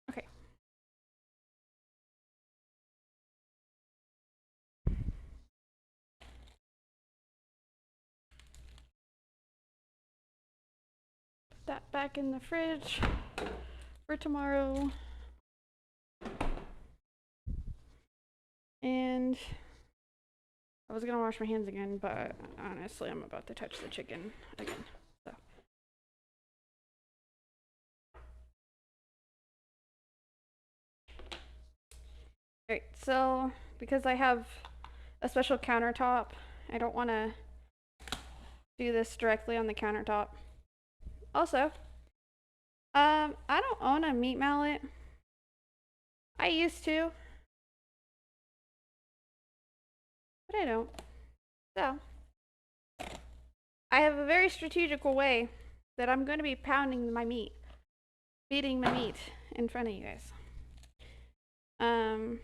Okay. that back in the fridge for tomorrow. And I was gonna wash my hands again, but honestly, I'm about to touch the chicken again. So. Alright, so because I have a special countertop, I don't want to do this directly on the countertop. Also, I don't own a meat mallet. I used to, but I don't. So, I have a very strategical way that I'm going to be pounding my meat, beating my meat in front of you guys. And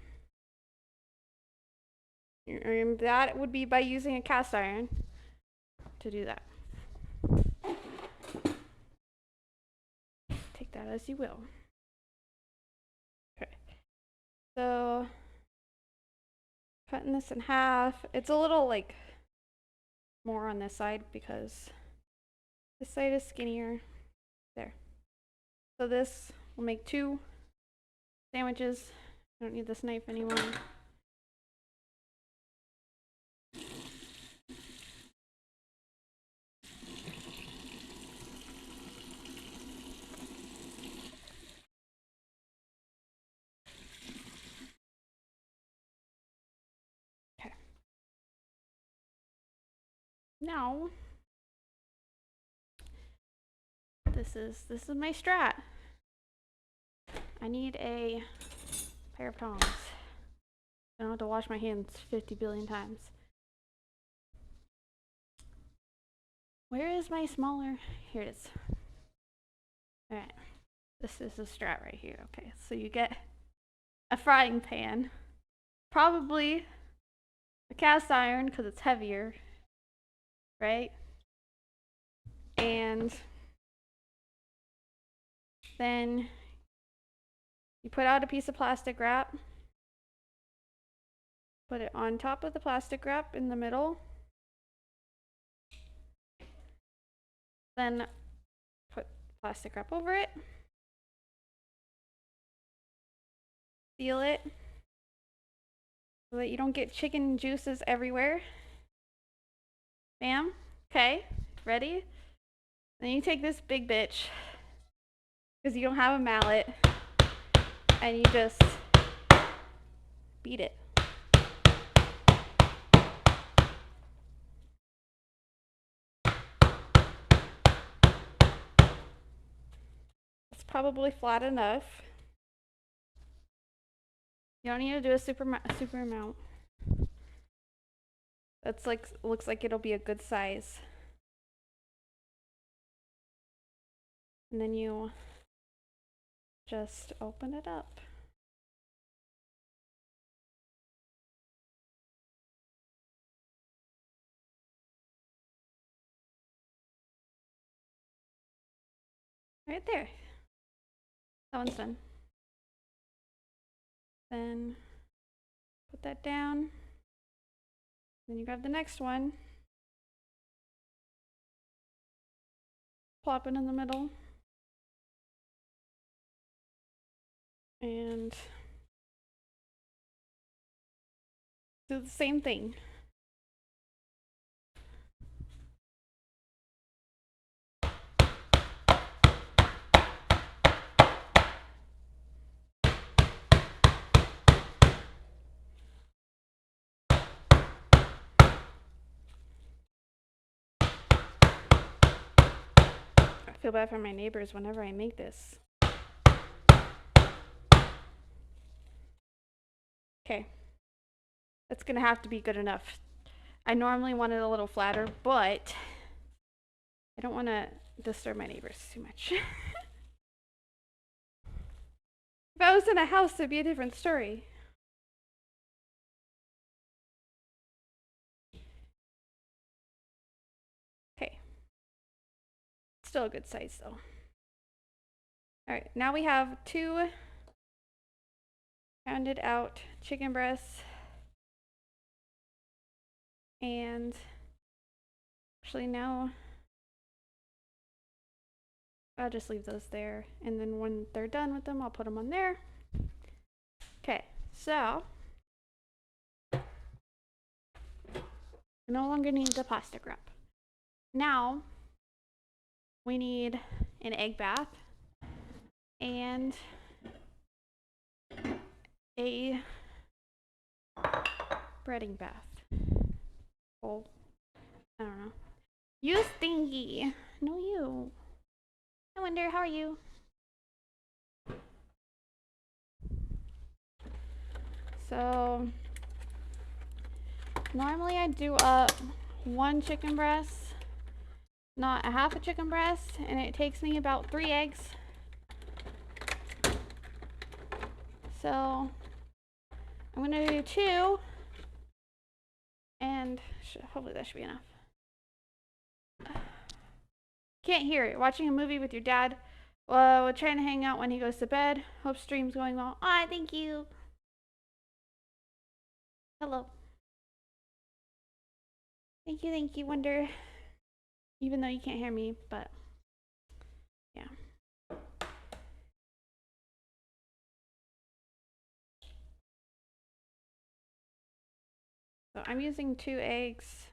that would be by using a cast iron to do that. Take that as you will. Okay. So, cutting this in half. It's a little like more on this side because this side is skinnier. There. So this will make 2 sandwiches. I don't need this knife anymore. Okay. Now, this is my strat. I need a pair of tongs. I don't have to wash my hands 50 billion times. Where is my smaller? Here it is. Alright. This is the strat right here. Okay, so you get a frying pan. Probably a cast iron because it's heavier. Right? And then you put out a piece of plastic wrap. Put it on top of the plastic wrap in the middle. Then put plastic wrap over it. Seal it so that you don't get chicken juices everywhere. Bam. Okay, ready? Then you take this big bitch, because you don't have a mallet, and you just beat it. It's probably flat enough. You don't need to do a super amount. That's like, looks like it'll be a good size. And then you just open it up. Right there. That one's done. Then put that down. Then you grab the next one. Plop it in the middle. And do the same thing. I feel bad for my neighbors whenever I make this. Okay. That's gonna have to be good enough. I normally want it a little flatter, but I don't want to disturb my neighbors too much. If I was in a house, it'd be a different story. Okay. Still a good size though. Alright, now we have 2 pounded out chicken breasts. And actually now I'll just leave those there. And then when they're done with them, I'll put them on there. Okay, so I no longer need the plastic wrap. Now we need an egg bath and a breading bath. Oh, I don't know. You stinky. No, you. I wonder, how are you? So, normally I do up one chicken breast, not a half a chicken breast, and it takes me about 3 eggs. So, I'm gonna do 2, and hopefully that should be enough. Can't hear it. Watching a movie with your dad. We're trying to hang out when he goes to bed. Hope stream's going well. Ah, thank you. Hello. Thank you, Wonder. Even though you can't hear me, but yeah. So I'm using 2 eggs.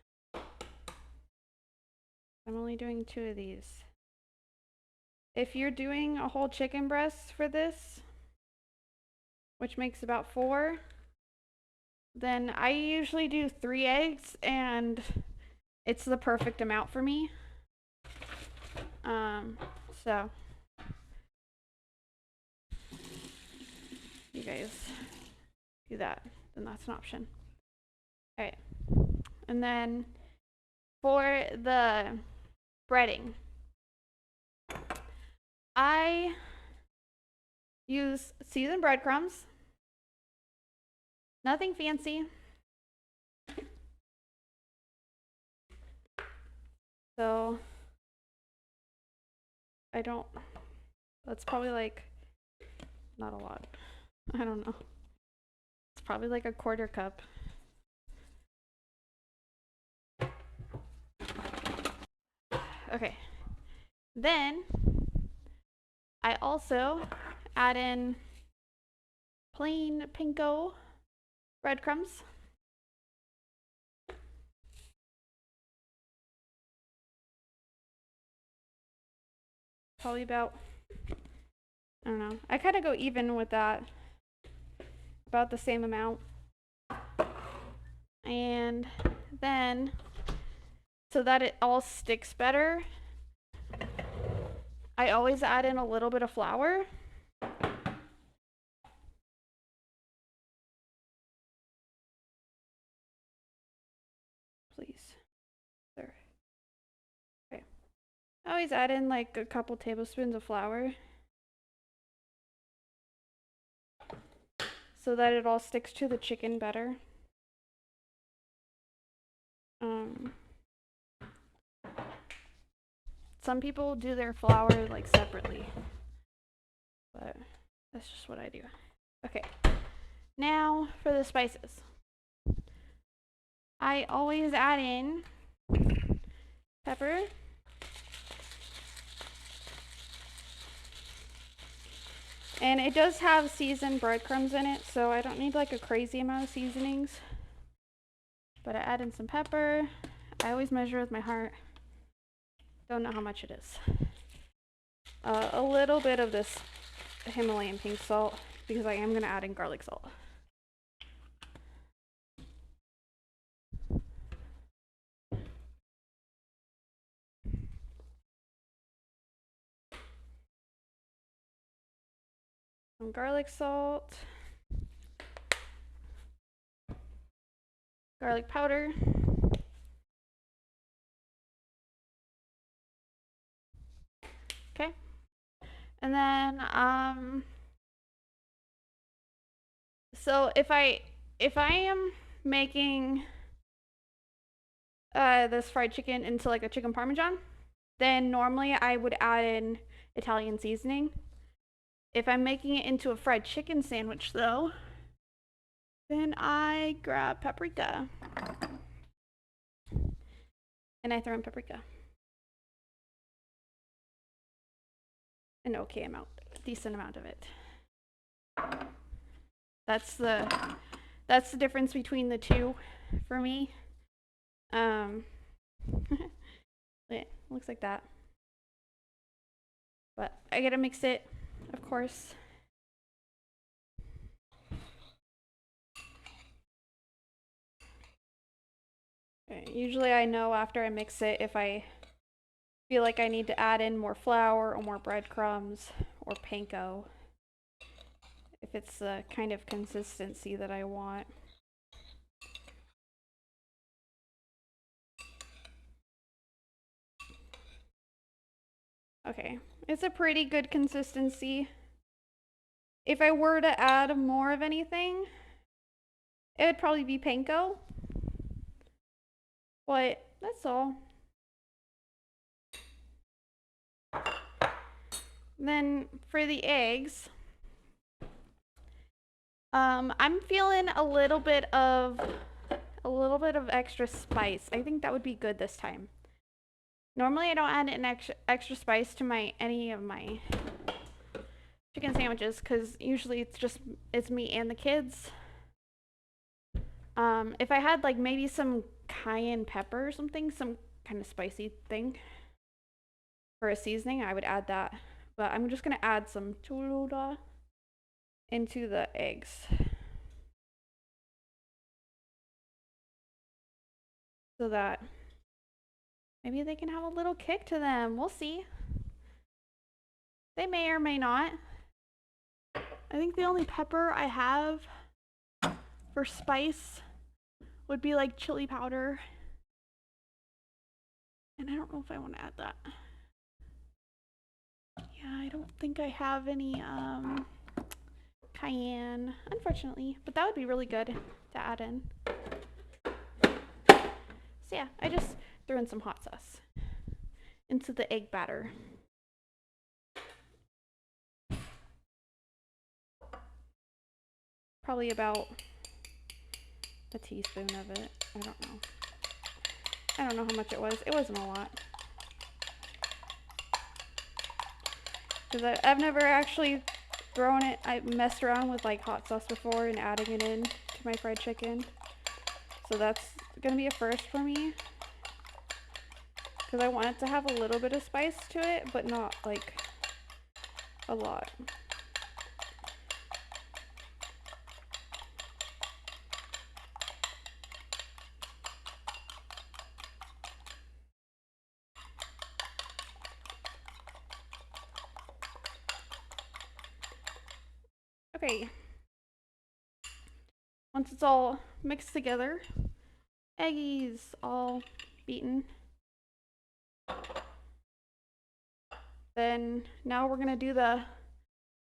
I'm only doing 2 of these. If you're doing a whole chicken breast for this, which makes about 4, then I usually do 3 eggs, and it's the perfect amount for me. So you guys do that, then that's an option. All right, and then for the breading, I use seasoned breadcrumbs. Nothing fancy. So I don't, that's probably like, not a lot. I don't know. It's probably like a 1/4 cup. Okay. Then I also add in plain panko breadcrumbs. Probably about, I don't know. I kind of go even with that. About the same amount. And then, so that it all sticks better, I always add in a little bit of flour. Please, sir. Okay. I always add in like a couple tablespoons of flour so that it all sticks to the chicken better. Some people do their flour like separately, but that's just what I do. Okay, now for the spices. I always add in pepper, and it does have seasoned breadcrumbs in it, so I don't need like a crazy amount of seasonings. But I add in some pepper. I always measure with my heart. Don't know how much it is. A little bit of this Himalayan pink salt, because I am going to add in garlic salt. Some garlic salt, garlic powder, okay, and then so if I am making this fried chicken into like a chicken parmesan, then normally I would add in Italian seasoning. If I'm making it into a fried chicken sandwich though, then I grab paprika and I throw in paprika. an okay amount, a decent amount of it. That's the difference between the two for me. It looks like that. But I gotta mix it, of course. Usually I know after I mix it if I feel like I need to add in more flour or more breadcrumbs or panko. If it's the kind of consistency that I want. Okay, it's a pretty good consistency. If I were to add more of anything, it would probably be panko. But that's all. Then for the eggs, I'm feeling a little bit of extra spice. I think that would be good this time. Normally I don't add an extra spice to any of my chicken sandwiches because usually it's me and the kids. If I had like maybe some cayenne pepper or something, some kind of spicy thing for a seasoning, I would add that. But I'm just gonna add some Cholula into the eggs. So that maybe they can have a little kick to them. We'll see. They may or may not. I think the only pepper I have for spice would be like chili powder. And I don't know if I want to add that. Yeah, I don't think I have any cayenne, unfortunately. But that would be really good to add in. So yeah, I just threw in some hot sauce into the egg batter. Probably about a teaspoon of it. I don't know. I don't know how much it was. It wasn't a lot. Because I've never actually thrown it. I messed around with like hot sauce before and adding it in to my fried chicken. So that's going to be a first for me. Because I want it to have a little bit of spice to it, but not like a lot. Okay. Once it's all mixed together, eggies all beaten, then now we're going to do the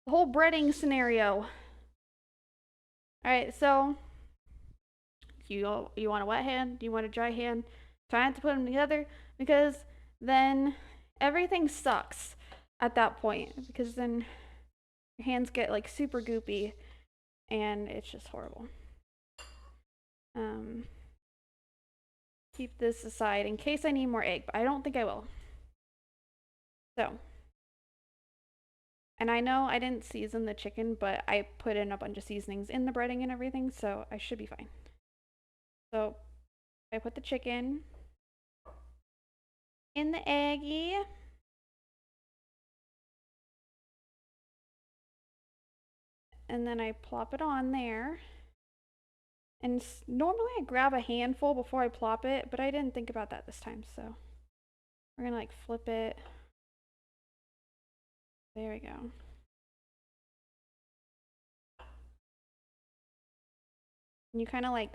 whole breading scenario. Alright, so you want a wet hand? Do you want a dry hand? Try not to put them together because then everything sucks at that point because then your hands get like super goopy and it's just horrible. Keep this aside in case I need more egg, but I don't think I will. So, and I know I didn't season the chicken, but I put in a bunch of seasonings in the breading and everything, so I should be fine. So, I put the chicken in the eggy. And then I plop it on there. And normally I grab a handful before I plop it, but I didn't think about that this time, so we're gonna like flip it. There we go. And you kind of like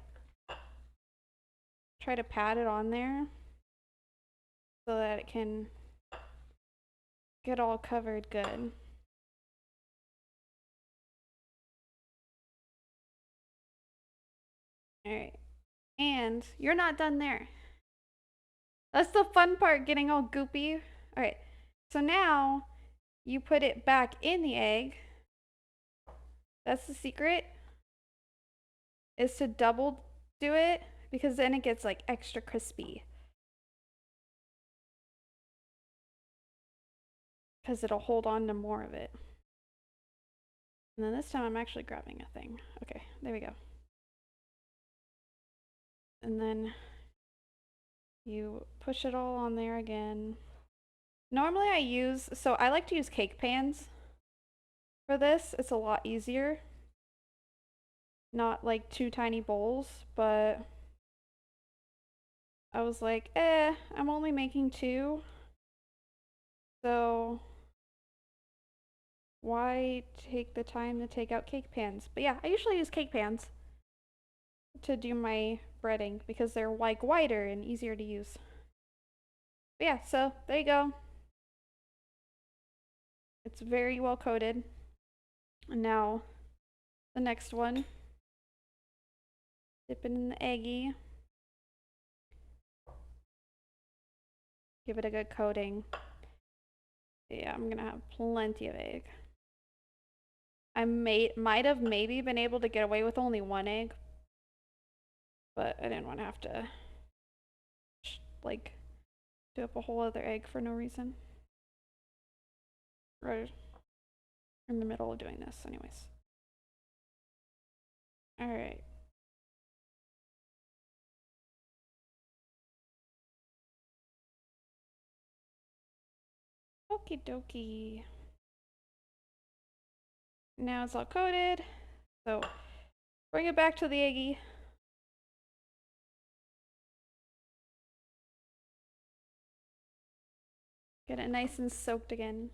try to pat it on there so that it can get all covered good. All right. And you're not done there. That's the fun part, getting all goopy. All right. So now you put it back in the egg. That's the secret, is to double do it because then it gets like extra crispy. because it'll hold on to more of it. And then this time I'm actually grabbing a thing. Okay, there we go. And then you push it all on there again. Normally I like to use cake pans for this. It's a lot easier. Not like 2 tiny bowls, but I was like, I'm only making 2. So why take the time to take out cake pans? But yeah, I usually use cake pans to do my breading because they're like wider and easier to use. But yeah, so there you go. It's very well coated. And now the next one, dip it in the eggy. Give it a good coating. Yeah, I'm gonna have plenty of egg. I might have maybe been able to get away with only 1 egg, but I didn't want to have to like do up a whole other egg for no reason. Right in the middle of doing this, anyways. All right. Okie dokie. Now it's all coated. So bring it back to the eggy. Get it nice and soaked again.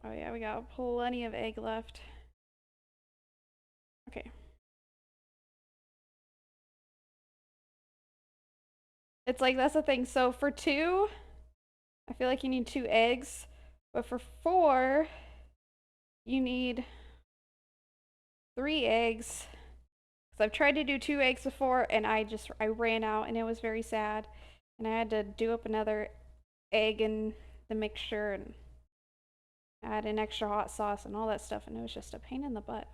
Oh yeah, we got plenty of egg left. Okay. It's like, that's the thing. So for 2, I feel like you need 2 eggs. But for 4, you need 3 eggs. Because I've tried to do 2 eggs before and I ran out and it was very sad. And I had to do up another egg in the mixture and add in extra hot sauce and all that stuff. And it was just a pain in the butt.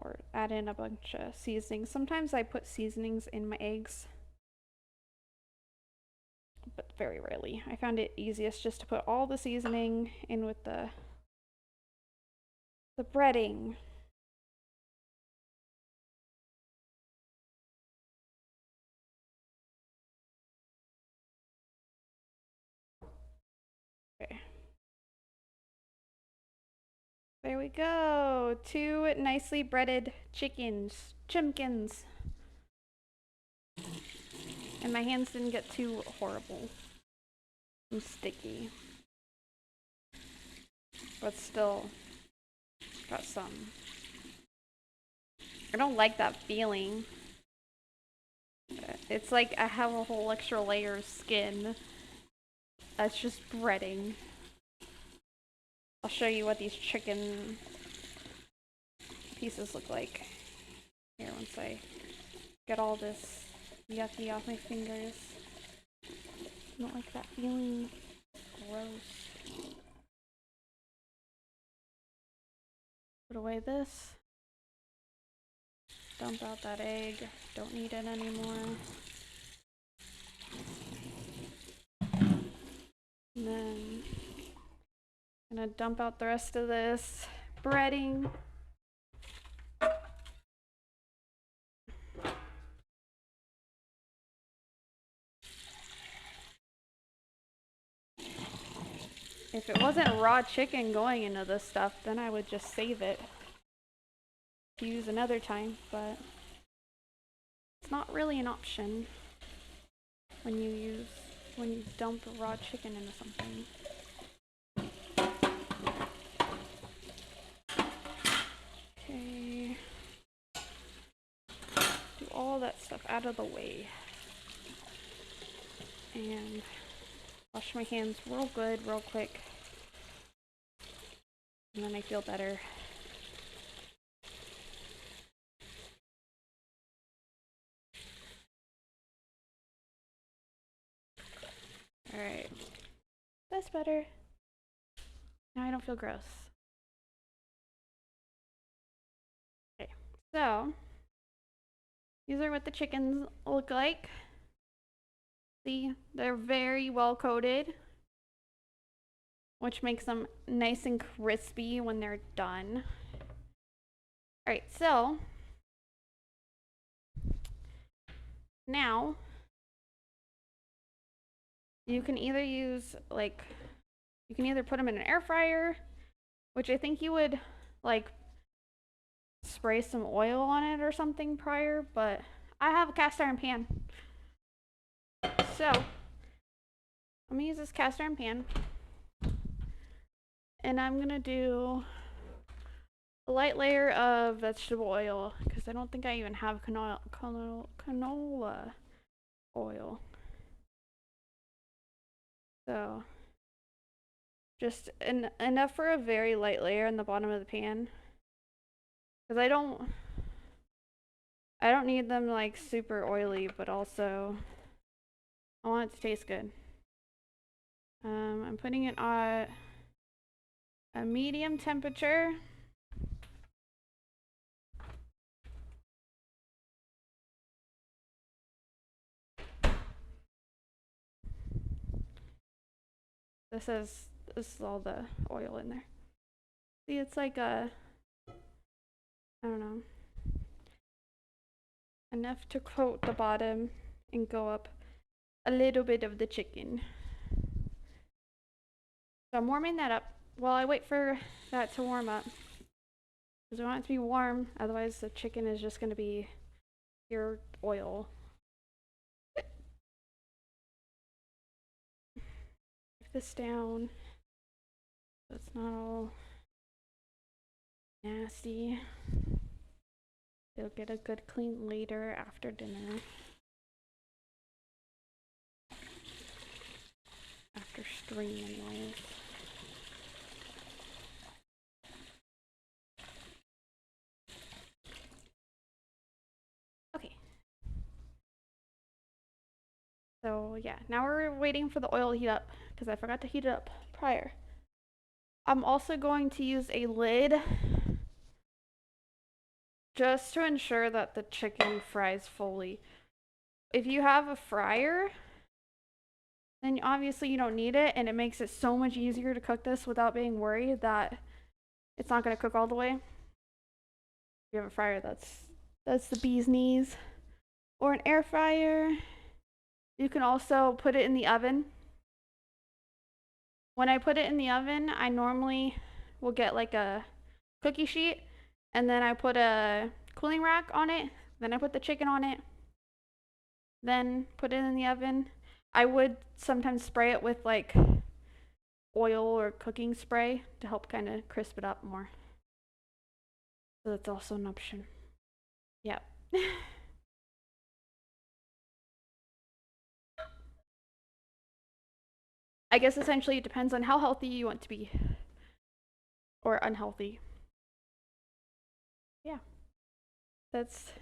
Or add in a bunch of seasonings. Sometimes I put seasonings in my eggs, but very rarely. I found it easiest just to put all the seasoning in with the breading. Okay. There we go. 2 nicely breaded chimkins. And my hands didn't get too horrible and sticky. But still got some. I don't like that feeling. It's like I have a whole extra layer of skin that's just breading. I'll show you what these chicken pieces look like. Here, once I get all this yucky off my fingers. I don't like that feeling. Gross. Put away this. Dump out that egg. Don't need it anymore. And then I'm gonna dump out the rest of this breading. If it wasn't raw chicken going into this stuff, then I would just save it to use another time, but it's not really an option when you dump raw chicken into something. Okay. Do all that stuff out of the way. And wash my hands real good, real quick. And then I feel better. Alright. That's better. Now I don't feel gross. Okay, so these are what the chickens look like. See, they're very well coated. which makes them nice and crispy when they're done. All right, so now you can either use you can either put them in an air fryer, which I think you would like spray some oil on it or something prior, but I have a cast iron pan. So I'm gonna use this cast iron pan and I'm gonna do a light layer of vegetable oil because I don't think I even have canola oil. So just enough for a very light layer in the bottom of the pan because I don't need them like super oily, but also I want it to taste good. I'm putting it at a medium temperature. This is all the oil in there. See, it's like I don't know, enough to coat the bottom and go up a little bit of the chicken. So I'm warming that up while I wait for that to warm up. Because we want it to be warm, otherwise the chicken is just going to be pure oil. Keep this down so it's not all nasty. It'll get a good clean later after dinner. After stream anyways. Okay. So yeah, now we're waiting for the oil to heat up because I forgot to heat it up prior. I'm also going to use a lid just to ensure that the chicken fries fully. If you have a fryer, then obviously you don't need it, and it makes it so much easier to cook this without being worried that it's not going to cook all the way. If you have a fryer, that's the bee's knees. Or an air fryer. You can also put it in the oven. When I put it in the oven, I normally will get like a cookie sheet and then I put a cooling rack on it. Then I put the chicken on it. Then put it in the oven. I would sometimes spray it with like oil or cooking spray to help kind of crisp it up more. So that's also an option. Yep. I guess essentially it depends on how healthy you want to be or unhealthy. Yeah. That's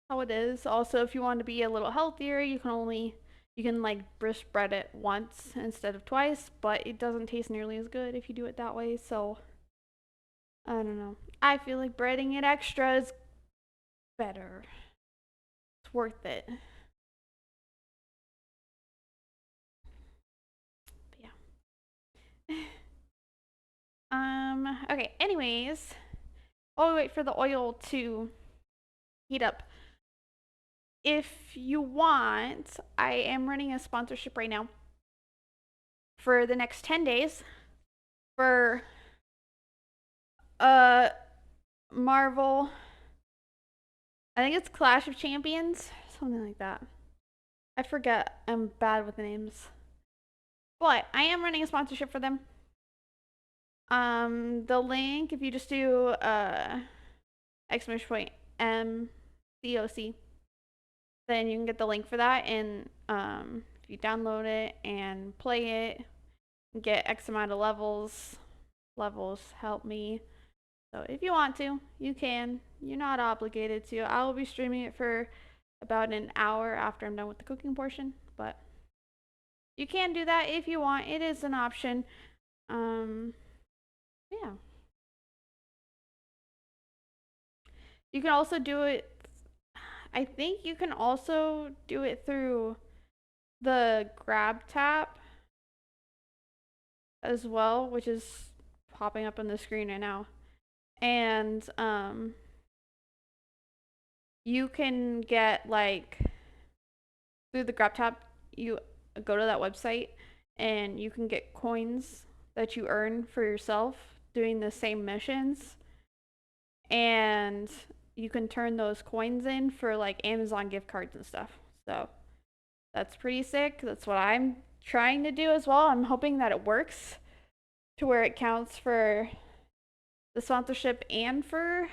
how it is. Also, if you want to be a little healthier, you can like brisk bread it once instead of twice, but it doesn't taste nearly as good if you do it that way. So I don't know. I feel like breading it extra is better. It's worth it. But yeah. Okay, anyways, while we wait for the oil to heat up, if you want, I am running a sponsorship right now for the next 10 days for Marvel. I think it's Clash of Champions, something like that. I forget. I'm bad with names. But I am running a sponsorship for them. The link, if you just do exclamation point MCOC, then you can get the link for that, and if you download it and play it, get X amount of levels. Levels help me. So if you want to, you can. You're not obligated to. I will be streaming it for about an hour after I'm done with the cooking portion, but you can do that if you want. It is an option. Yeah. You can also do it. I think you can also do it through the grab tap. as well, which is popping up on the screen right now. And you can get like through the grab tab, you go to that website and you can get coins that you earn for yourself doing the same missions, and you can turn those coins in for like Amazon gift cards and stuff. So that's pretty sick. That's what I'm trying to do as well. I'm hoping that it works to where it counts for the sponsorship and for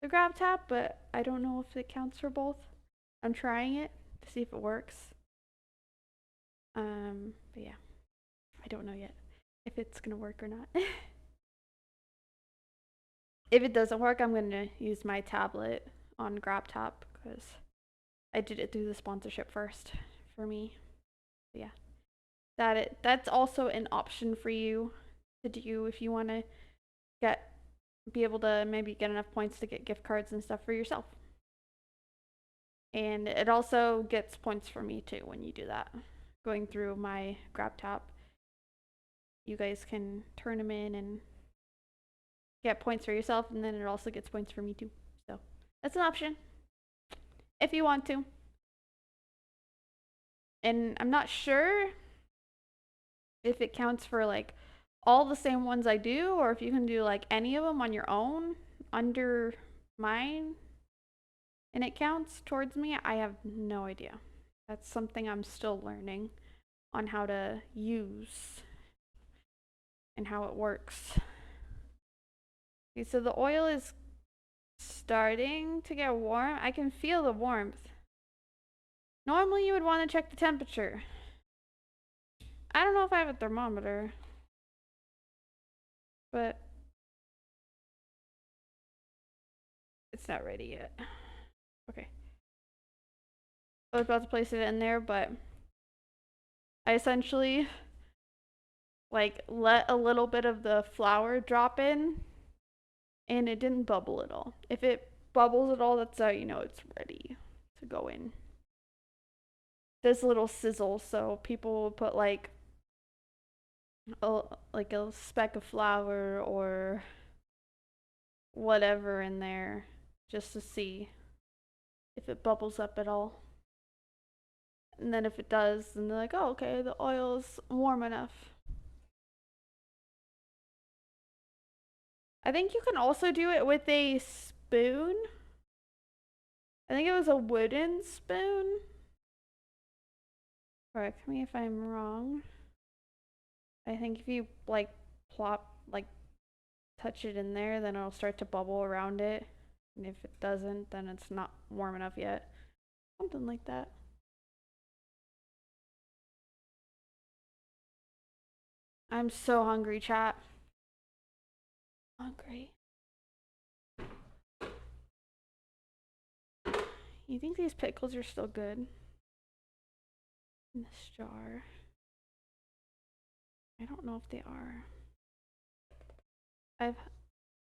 the grab tab, but I don't know if it counts for both. I'm trying it to see if it works. But yeah, I don't know yet if it's gonna work or not. If it doesn't work, I'm gonna use my tablet on GrabTop because I did it through the sponsorship first for me. But yeah, that's also an option for you to do if you want to get be able to maybe get enough points to get gift cards and stuff for yourself. And it also gets points for me too when you do that. Going through my GrabTop, you guys can turn them in and get points for yourself, and then it also gets points for me too. So that's an option if you want to. And I'm not sure if it counts for like all the same ones I do, or if you can do like any of them on your own under mine and it counts towards me. I have no idea. That's something I'm still learning on how to use and how it works. Okay, so the oil is starting to get warm. I can feel the warmth. Normally you would want to check the temperature. I don't know if I have a thermometer, but it's not ready yet. Okay. I was about to place it in there, but I essentially like let a little bit of the flour drop in and it didn't bubble at all. If it bubbles at all, that's how you know it's ready to go in. There's a little sizzle, so people will put like a speck of flour or whatever in there just to see if it bubbles up at all. And then if it does, then they're like, oh, okay, the oil's warm enough. I think you can also do it with a spoon. I think it was a wooden spoon. Correct me if I'm wrong. I think if you like plop, like touch it in there, then it'll start to bubble around it. And if it doesn't, then it's not warm enough yet. Something like that. I'm so hungry, chat. Hungry. You think these pickles are still good? In this jar. I don't know if they are. I've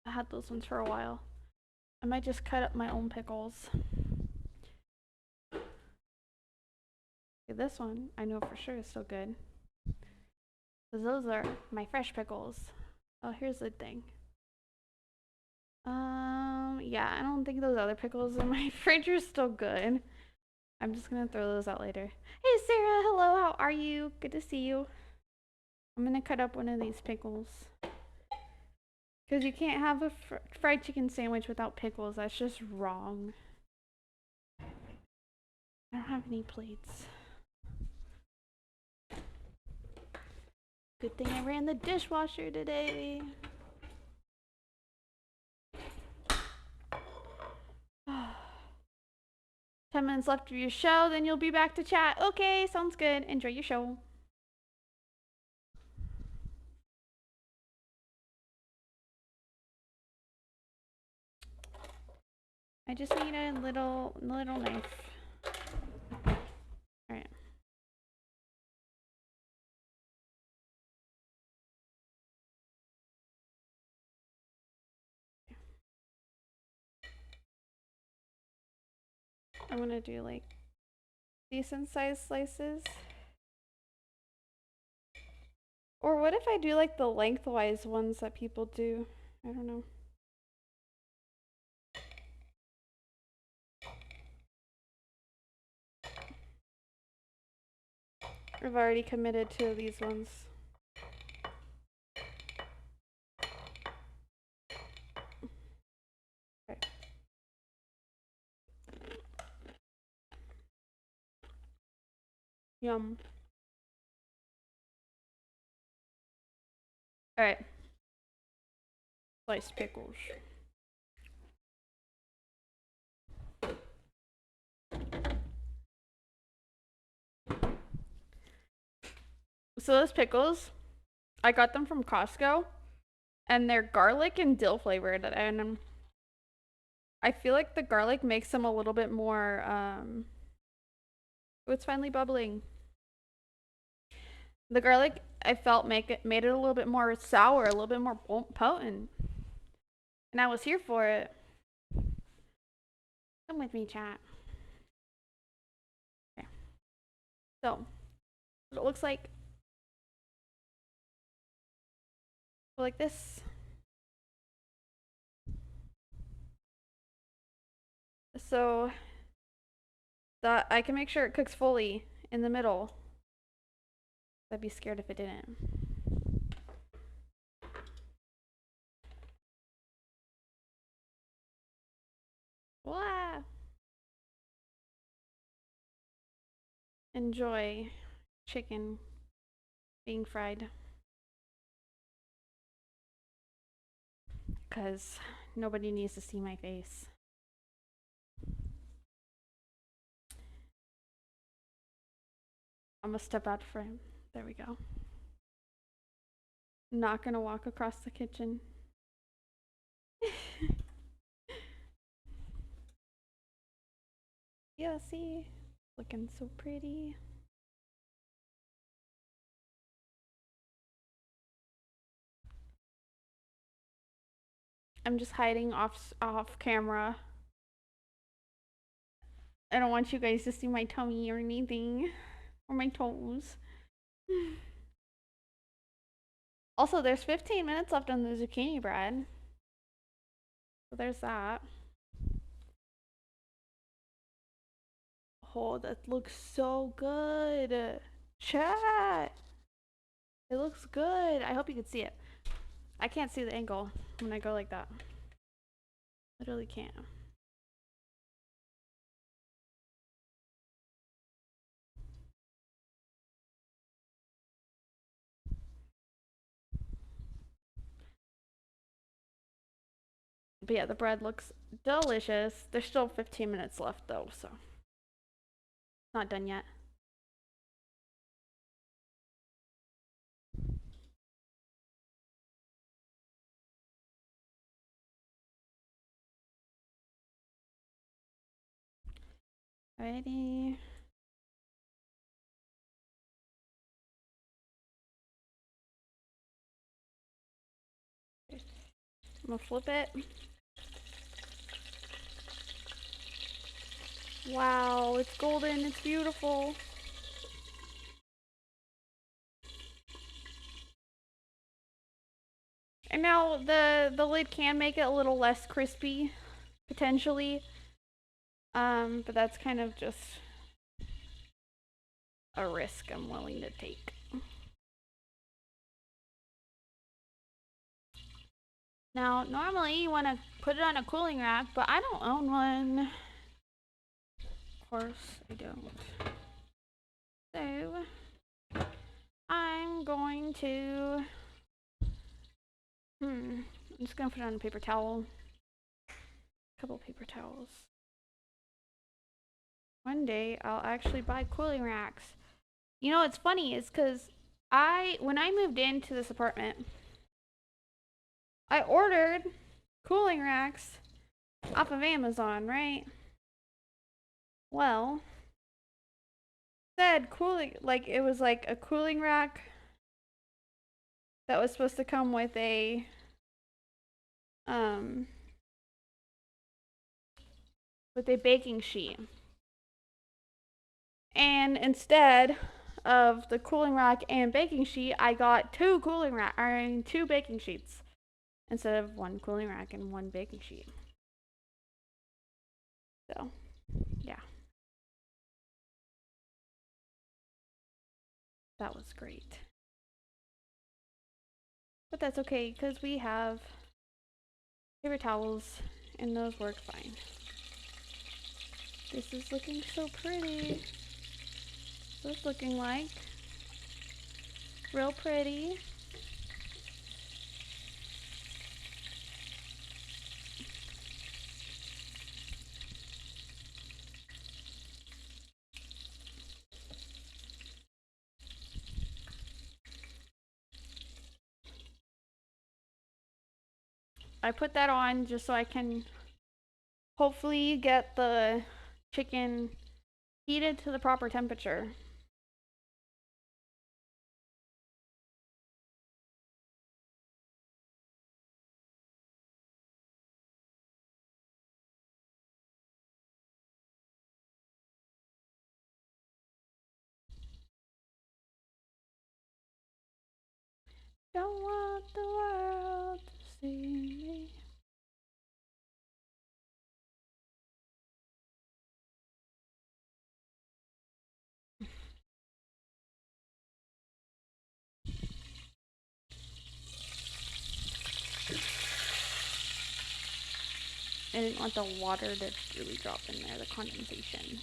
had those ones for a while. I might just cut up my own pickles. Okay, this one, I know for sure is still good. Because those are my fresh pickles. Oh, here's the thing. Yeah, I don't think those other pickles in my fridge are still good. I'm just gonna throw those out later. Hey, Sarah, hello, how are you? Good to see you. I'm gonna cut up one of these pickles. Because you can't have a fried chicken sandwich without pickles. That's just wrong. I don't have any plates. Good thing I ran the dishwasher today. 10 minutes left of your show, then you'll be back to chat. Okay, sounds good. Enjoy your show. I just need a little knife. Alright. I'm gonna do like decent sized slices. Or what if I do like the lengthwise ones that people do? I don't know. I've already committed to these ones. Okay. Yum. Alright. Sliced pickles. So those pickles, I got them from Costco, and they're garlic and dill flavored, and I feel like the garlic makes them a little bit more. Oh, it's finally bubbling. The garlic I felt made it a little bit more sour, a little bit more potent, and I was here for it. Come with me, chat. Okay. So, what it looks like this. So that I can make sure it cooks fully in the middle. I'd be scared if it didn't. Wow. Enjoy chicken being fried. Because nobody needs to see my face. I'm gonna step out of frame. There we go. Not gonna walk across the kitchen. Yeah, see? Looking so pretty. I'm just hiding off camera. I don't want you guys to see my tummy or anything. Or my toes. Also, there's 15 minutes left on the zucchini bread. So there's that. Oh, that looks so good. Chat. It looks good. I hope you can see it. I can't see the angle when I go like that. Literally can't. But yeah, the bread looks delicious. There's still 15 minutes left though, so not done yet. Ready? I'm gonna flip it. Wow, it's golden, it's beautiful. And now the lid can make it a little less crispy, potentially. But that's kind of just a risk I'm willing to take. Now, normally you want to put it on a cooling rack, but I don't own one. Of course, I don't. So, I'm going to. I'm just gonna put it on a paper towel. A couple paper towels. One day I'll actually buy cooling racks. You know what's funny is because when I moved into this apartment, I ordered cooling racks off of Amazon, right? Well, said cooling, like it was like a cooling rack that was supposed to come with um a baking sheet. And instead, of the cooling rack and baking sheet, I got two two baking sheets instead of one cooling rack and one baking sheet. So, yeah. That was great. But that's okay because we have paper towels and those work fine. This is looking so pretty. What's it looking like? Real pretty. I put that on just so I can hopefully get the chicken heated to the proper temperature. Don't want the world to see me. I didn't want the water to really drop in there, the condensation.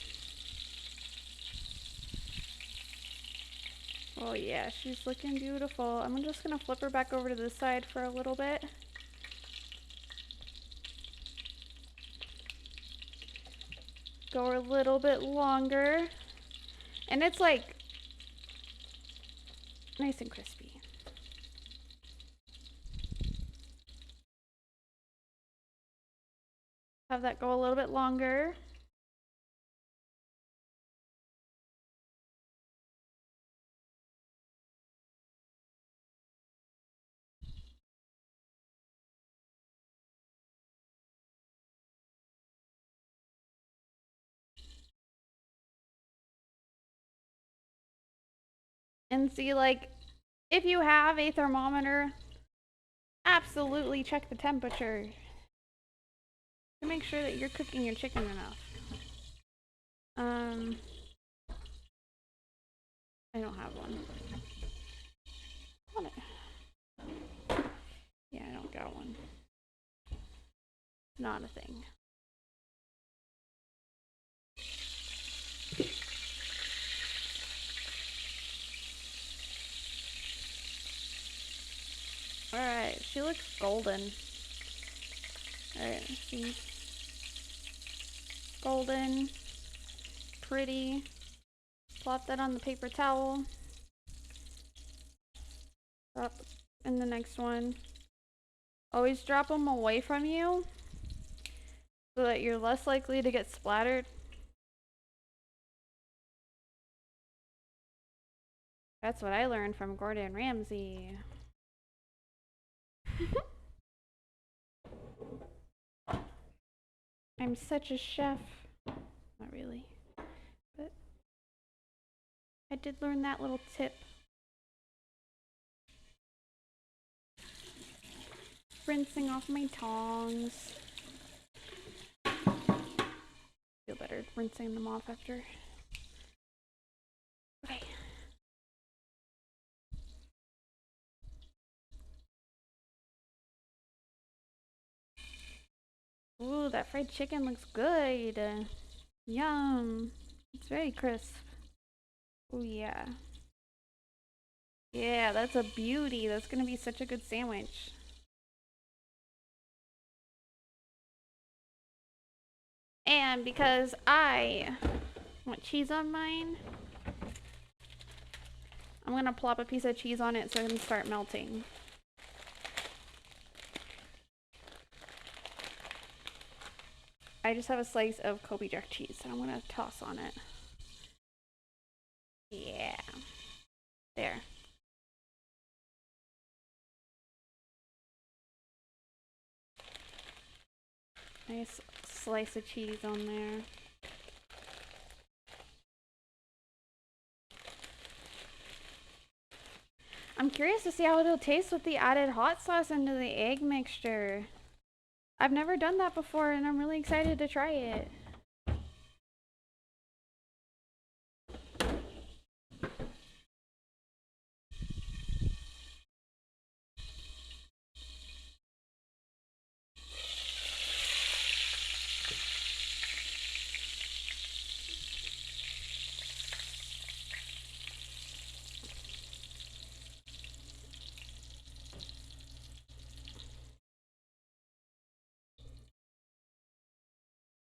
Oh yeah, she's looking beautiful. I'm just gonna flip her back over to this side for a little bit. Go a little bit longer. And it's like nice and crispy. Have that go a little bit longer. And see, like, if you have a thermometer, absolutely check the temperature to make sure that you're cooking your chicken enough. I don't have one. Want it? Yeah, I don't got one. Not a thing. Alright, she looks golden. Alright, see. Golden. Pretty. Plop that on the paper towel. Drop in the next one. Always drop them away from you so that you're less likely to get splattered. That's what I learned from Gordon Ramsay. I'm such a chef. Not really. But I did learn that little tip. Rinsing off my tongs. Feel better rinsing them off after. Okay. Ooh, that fried chicken looks good. Yum. It's very crisp. Ooh, yeah. Yeah, that's a beauty. That's gonna be such a good sandwich. And because I want cheese on mine, I'm gonna plop a piece of cheese on it so it can start melting. I just have a slice of Kobe jack cheese that I'm gonna toss on it. Yeah. There. Nice slice of cheese on there. I'm curious to see how it'll taste with the added hot sauce into the egg mixture. I've never done that before and I'm really excited to try it.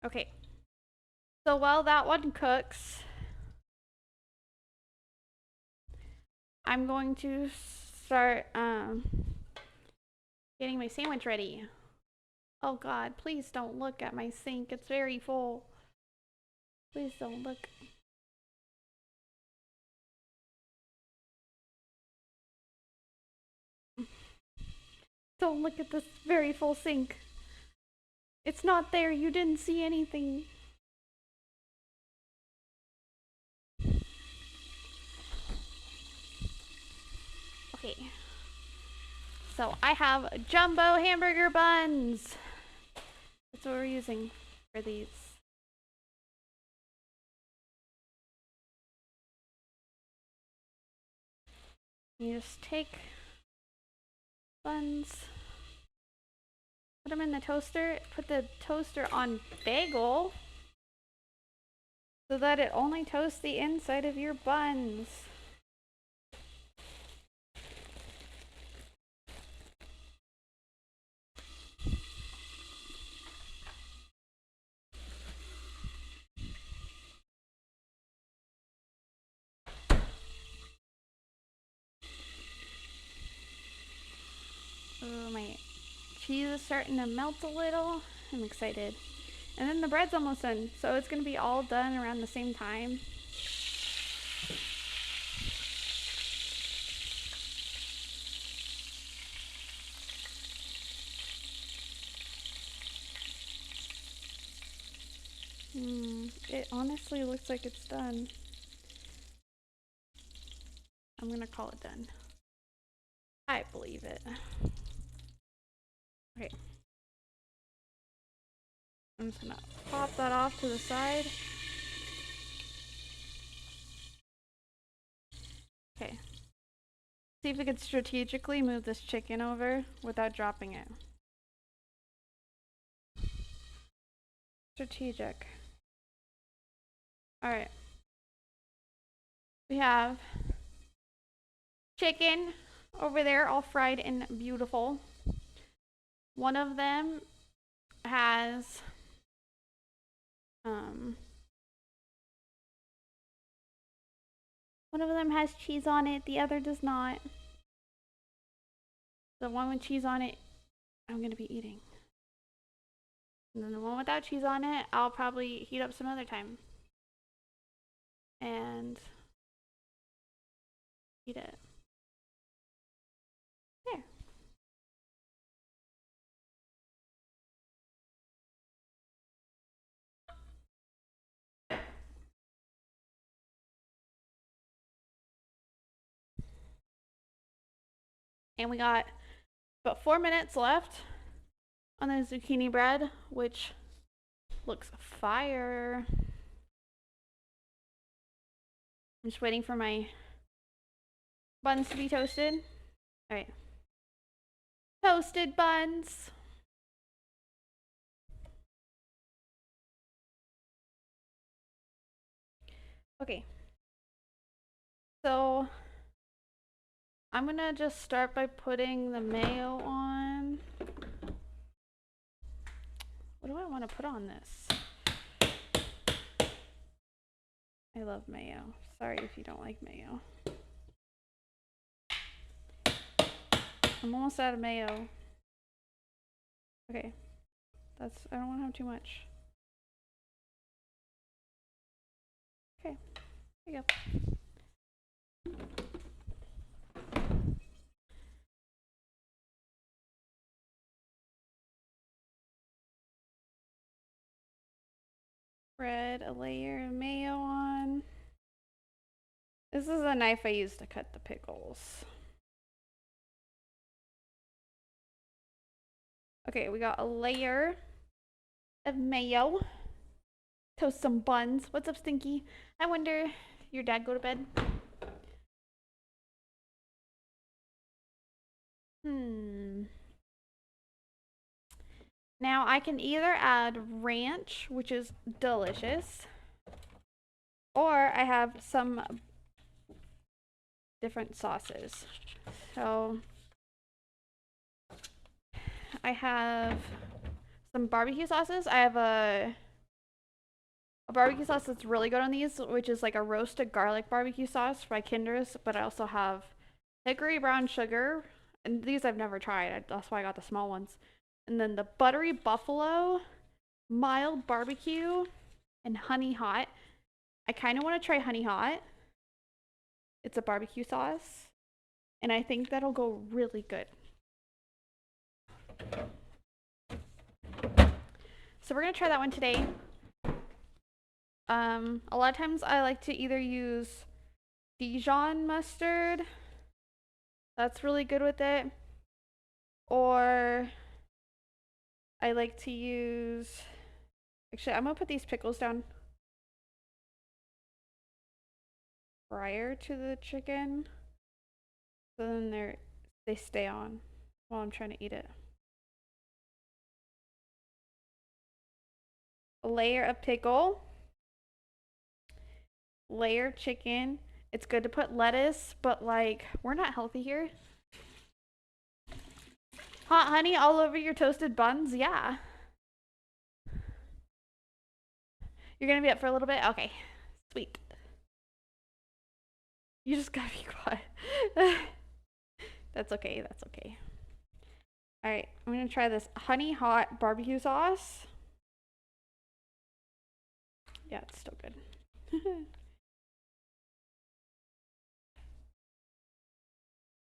Okay. So while that one cooks, I'm going to start getting my sandwich ready. Oh God, please don't look at my sink. It's very full. Please don't look. Don't look at this very full sink. It's not there. You didn't see anything. Okay. So I have jumbo hamburger buns. That's what we're using for these. You just take buns, put them in the toaster, put the toaster on bagel so that it only toasts the inside of your buns. Oh, my cheese is starting to melt a little. I'm excited. And then the bread's almost done, so it's gonna be all done around the same time. It honestly looks like it's done. I'm gonna call it done. I believe it. Okay. I'm just gonna pop that off to the side. Okay. See if we can strategically move this chicken over without dropping it. Strategic. Alright. We have chicken over there, all fried and beautiful. One of them has one of them has cheese on it, the other does not. The one with cheese on it, I'm gonna be eating. And then the one without cheese on it, I'll probably heat up some other time. And eat it. There. And we got about 4 minutes left on the zucchini bread, which looks fire. I'm just waiting for my buns to be toasted. All right. Toasted buns. Okay. So I'm gonna just start by putting the mayo on. What do I want to put on this? I love mayo. Sorry if you don't like mayo. I'm almost out of mayo. Okay. I don't want to have too much. Okay. There you go. Spread a layer of mayo on. This is a knife I use to cut the pickles. Okay, we got a layer of mayo. Toast some buns. What's up, Stinky? I wonder, your dad go to bed? Now I can either add ranch, which is delicious, or I have some different sauces. So I have some barbecue sauces. I have a barbecue sauce that's really good on these, which is like a roasted garlic barbecue sauce by Kinder's, but I also have hickory brown sugar, and these I've never tried. That's why I got the small ones. And then the buttery buffalo, mild barbecue, and honey hot. I kind of want to try honey hot. It's a barbecue sauce, and I think that'll go really good. So we're gonna try that one today. A lot of times I like to either use Dijon mustard. That's really good with it. Or I like to use, actually, I'm gonna put these pickles down prior to the chicken. So then they stay on while I'm trying to eat it. A layer of pickle. Layer chicken. It's good to put lettuce, but like, we're not healthy here. Hot honey all over your toasted buns? Yeah. You're gonna be up for a little bit? Okay. Sweet. You just gotta be quiet. That's okay, that's okay. Alright, I'm gonna try this honey hot barbecue sauce. Yeah, it's still good.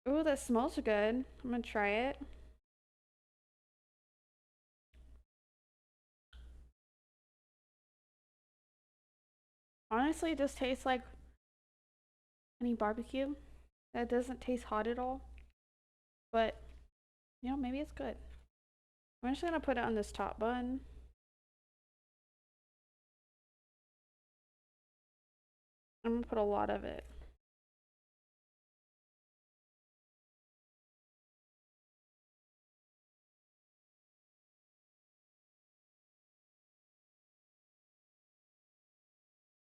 Ooh, that smells good. I'm gonna try it. Honestly, it just tastes like honey barbecue. That doesn't taste hot at all. But, you know, maybe it's good. I'm just gonna put it on this top bun. I'm gonna put a lot of it.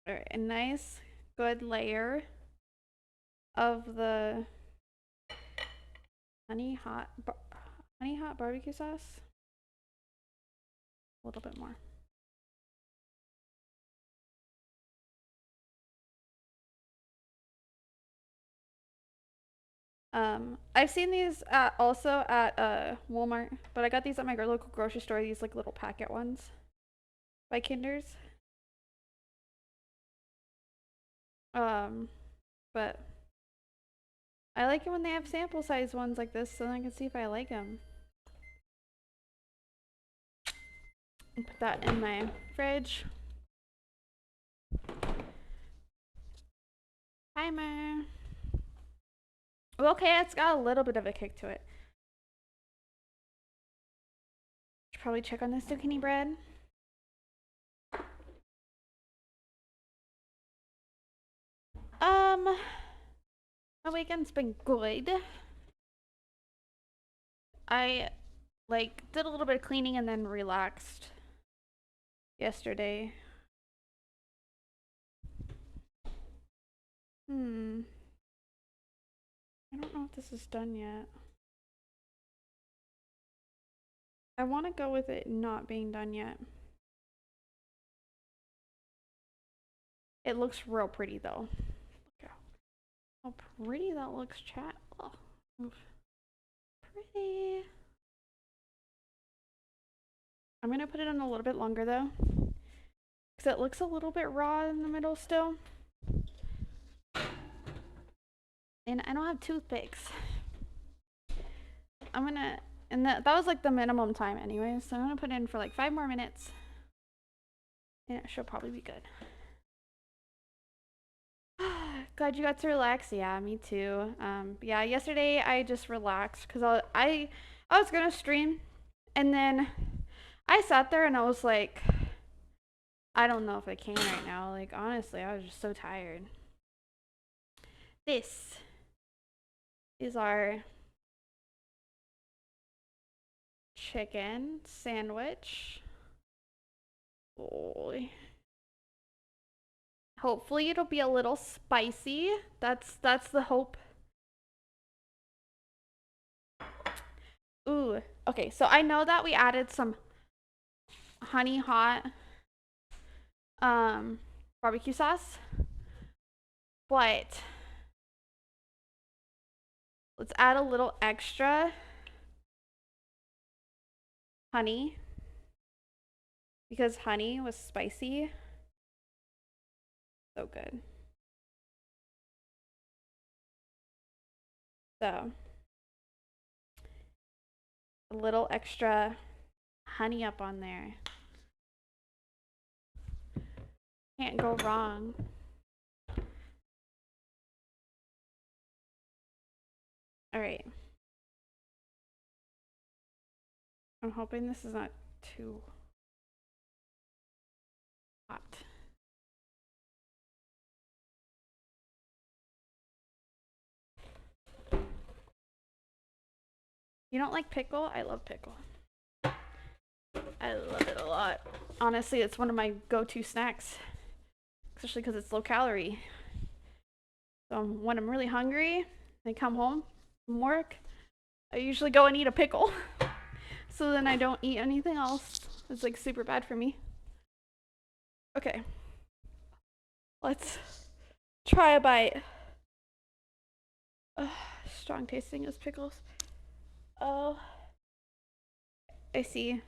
Alright, a nice, good layer of the honey hot barbecue sauce. A little bit more. I've seen these also at Walmart, but I got these at my local grocery store. These like little packet ones by Kinder's. But I like it when they have sample size ones like this, so then I can see if I like them. And put that in my fridge. Timer. Okay, it's got a little bit of a kick to it. Should probably check on this zucchini bread. My weekend's been good. I like did a little bit of cleaning and then relaxed yesterday. I don't know if this is done yet. I want to go with it not being done yet. It looks real pretty though. Look how pretty that looks, chat. Oh, pretty. I'm gonna put it on a little bit longer though, because it looks a little bit raw in the middle still. And I don't have toothpicks. I'm gonna, and that was like the minimum time anyway, so I'm gonna put it in for like 5 more minutes. And it should probably be good. Glad you got to relax. Yeah, me too. Yeah, yesterday I just relaxed because I was gonna stream And then I sat there and I was like, I don't know if I can right now. Like, honestly, I was just so tired. This is our chicken sandwich. Oh. Hopefully it'll be a little spicy. That's the hope. Ooh. Okay, so I know that we added some honey hot um barbecue sauce, but let's add a little extra honey because honey was spicy. So good. So, a little extra honey up on there. Can't go wrong. All right. I'm hoping this is not too hot. You don't like pickle? I love pickle. I love it a lot. Honestly, it's one of my go-to snacks, especially because it's low calorie. So when I'm really hungry, I come home from work, I usually go and eat a pickle. So then I don't eat anything else. It's like super bad for me. Okay, let's try a bite. Strong tasting as pickles. Oh, I see.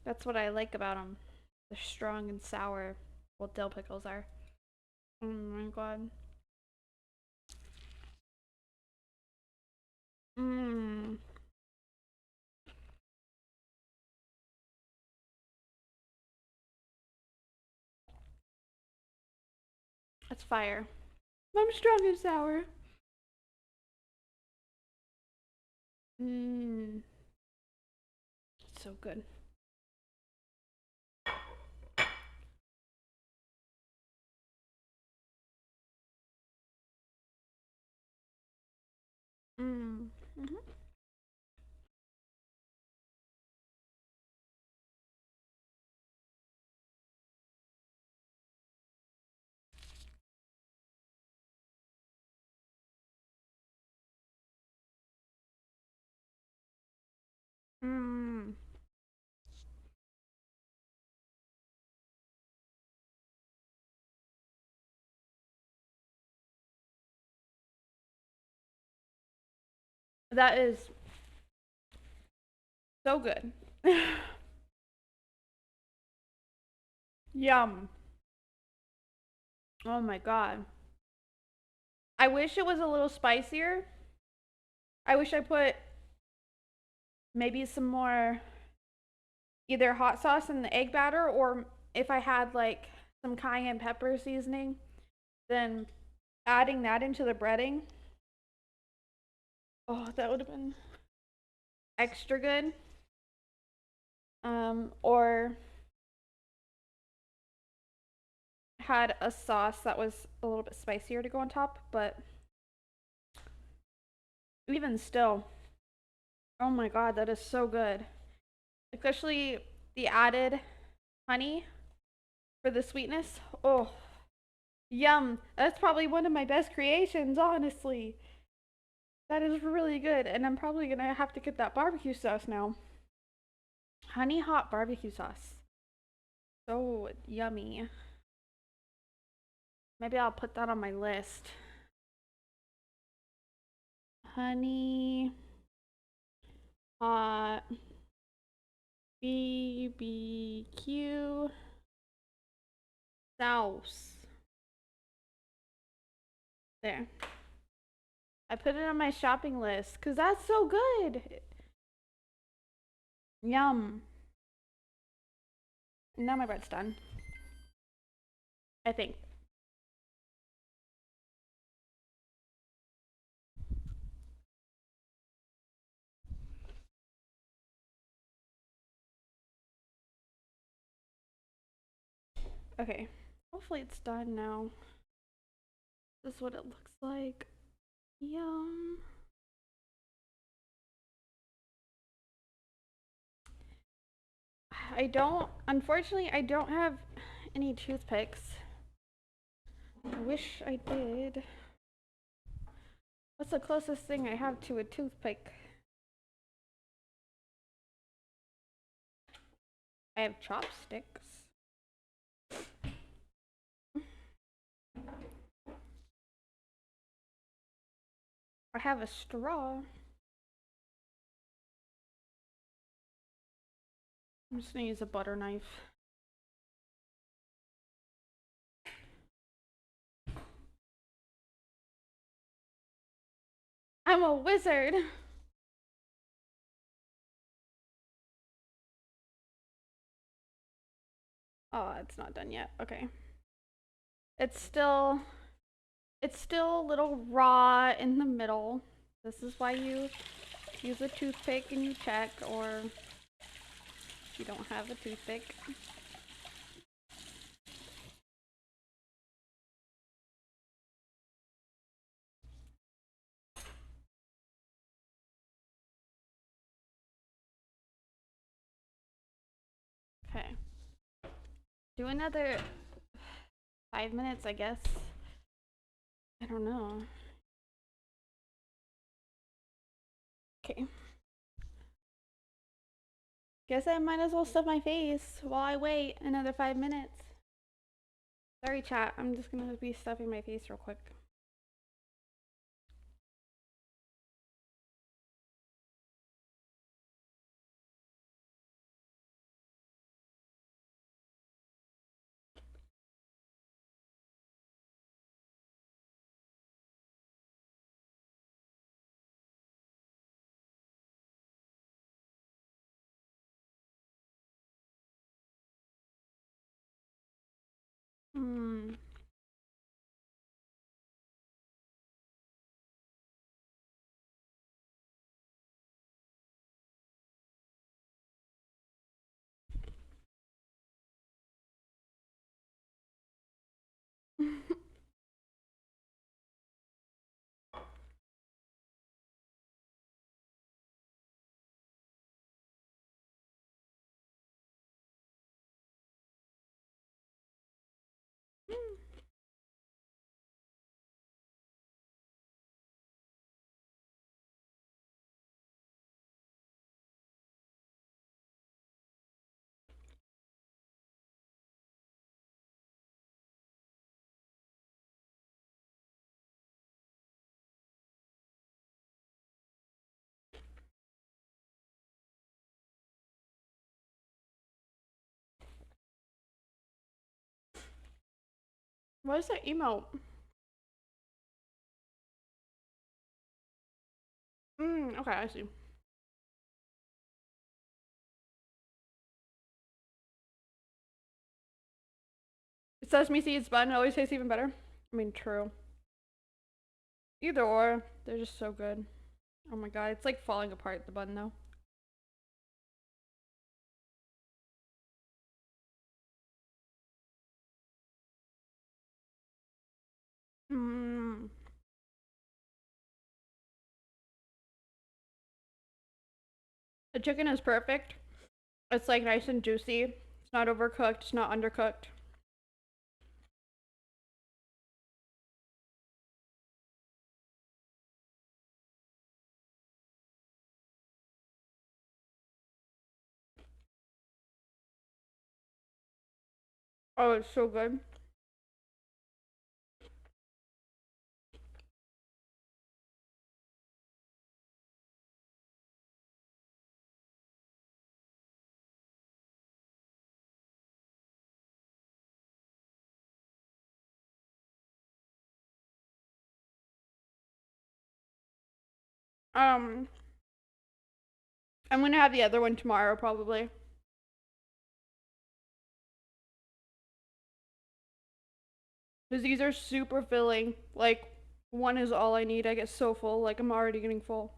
That's what I like about them. They're strong and sour. Well, dill pickles are. Oh my god. Mmm. That's fire. I'm strong and sour. Mmm. So good. Mmm. Mhm. Mmm. That is so good. Yum. Oh my god. I wish it was a little spicier. I wish I put maybe some more either hot sauce in the egg batter or if I had like some cayenne pepper seasoning, then adding that into the breading. Oh, that would have been extra good. Or had a sauce that was a little bit spicier to go on top, but even still, oh my god, that is so good. Especially the added honey for the sweetness. Oh, yum. That's probably one of my best creations, honestly. That is really good. And I'm probably going to have to get that barbecue sauce now. Honey hot barbecue sauce. So yummy. Maybe I'll put that on my list. Honey hot BBQ sauce. There. I put it on my shopping list because that's so good. Yum. Now my bread's done. I think. Okay. Hopefully it's done now. This is what it looks like. Yum. Unfortunately, I don't have any toothpicks. I wish I did. What's the closest thing I have to a toothpick? I have chopsticks. I have a straw. I'm just gonna use a butter knife. I'm a wizard! Oh, it's not done yet. Okay. It's still a little raw in the middle. This is why you use a toothpick and you check, or you don't have a toothpick. Okay. Do another 5 minutes, I guess. I don't know. Okay. Guess I might as well stuff my face while I wait another 5 minutes. Sorry, chat. I'm just gonna be stuffing my face real quick. Hmm. What is that emote? Okay, I see. Sesame seeds bun always tastes even better. I mean, true. Either or, they're just so good. Oh my god, it's like falling apart, the bun though. Mmm. The chicken is perfect. It's like nice and juicy. It's not overcooked, it's not undercooked. Oh, it's so good. Um, I'm gonna have the other one tomorrow probably. Because these are super filling. Like, one is all I need. I get so full. Like, I'm already getting full.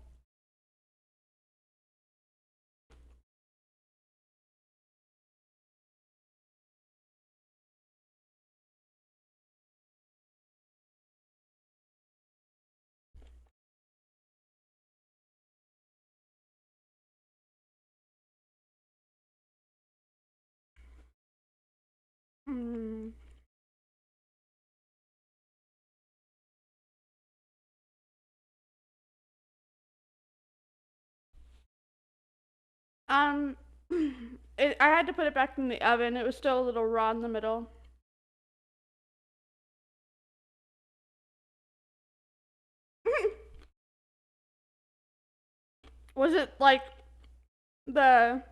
Mm. Um, I had to put it back in the oven. It was still a little raw in the middle. Was it like the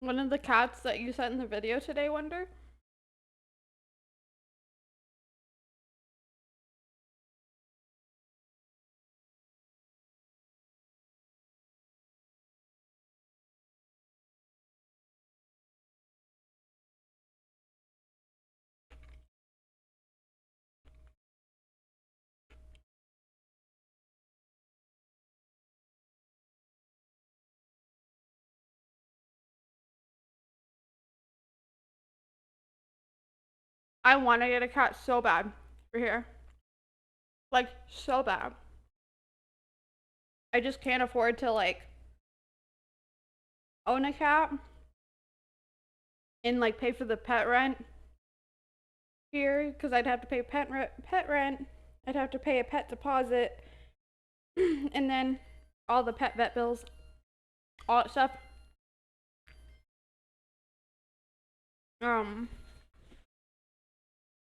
one of the cats that you sent in the video today, Wonder? I want to get a cat so bad for here. Like, so bad. I just can't afford to, like, own a cat and, like, pay for the pet rent here because I'd have to pay pet rent. I'd have to pay a pet deposit and then all the pet vet bills, all that stuff. Um,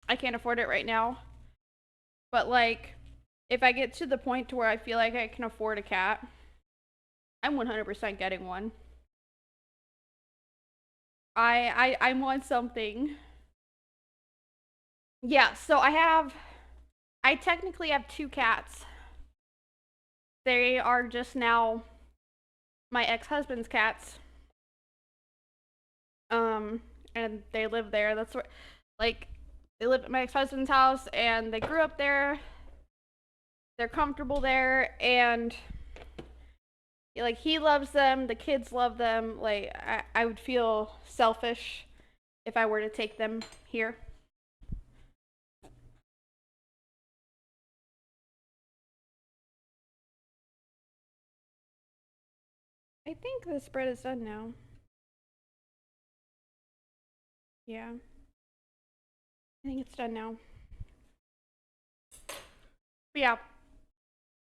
I can't afford it right now. But like, if I get to the point to where I feel like I can afford a cat, I'm 100% getting one. I want something. Yeah, so I technically have two cats. They are just now my ex-husband's cats. Um, and they live there. That's where, like, they live at my ex-husband's house, and they grew up there. They're comfortable there, and like he loves them. The kids love them. Like I would feel selfish if I were to take them here. I think the spread is done now. Yeah, I think it's done now. But yeah,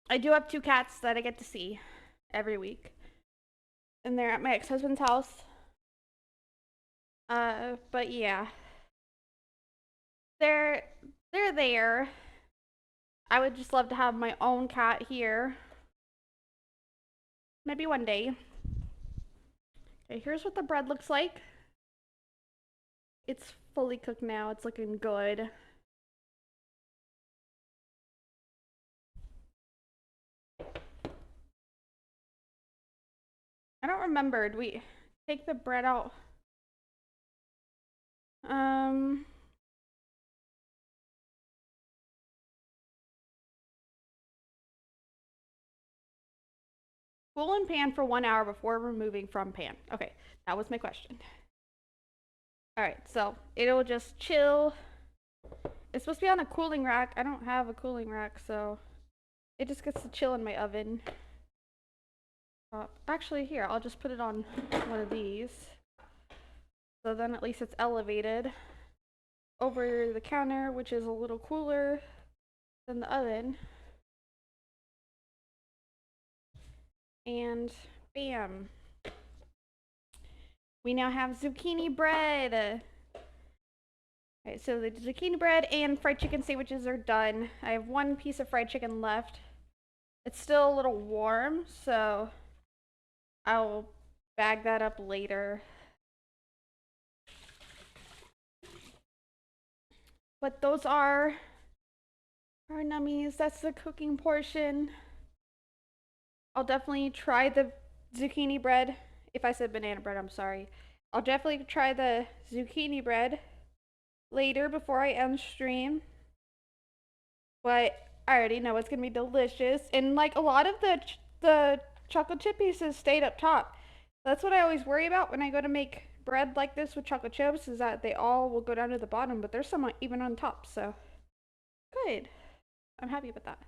I do have two cats that I get to see every week, and they're at my ex-husband's house. But yeah, they're they're there. I would just love to have my own cat here. Maybe one day. Okay, here's what the bread looks like. It's fully cooked now. It's looking good. I don't remember. Do we take the bread out? Um, cool in pan for 1 hour before removing from pan. Okay, that was my question. All right, so it'll just chill. It's supposed to be on a cooling rack. I don't have a cooling rack, so it just gets to chill in my oven. Actually, here, I'll just put it on one of these. So then at least it's elevated over the counter, which is a little cooler than the oven. And bam. We now have zucchini bread. Alright, so the zucchini bread and fried chicken sandwiches are done. I have one piece of fried chicken left. It's still a little warm, so I'll bag that up later. But those are our nummies. That's the cooking portion. I'll definitely try the zucchini bread. If I said banana bread, I'm sorry. I'll definitely try the zucchini bread later before I end stream. But I already know it's gonna be delicious. And like a lot of the chocolate chip pieces stayed up top. That's what I always worry about when I go to make bread like this with chocolate chips is that they all will go down to the bottom, but there's some even on top. So good. I'm happy with that.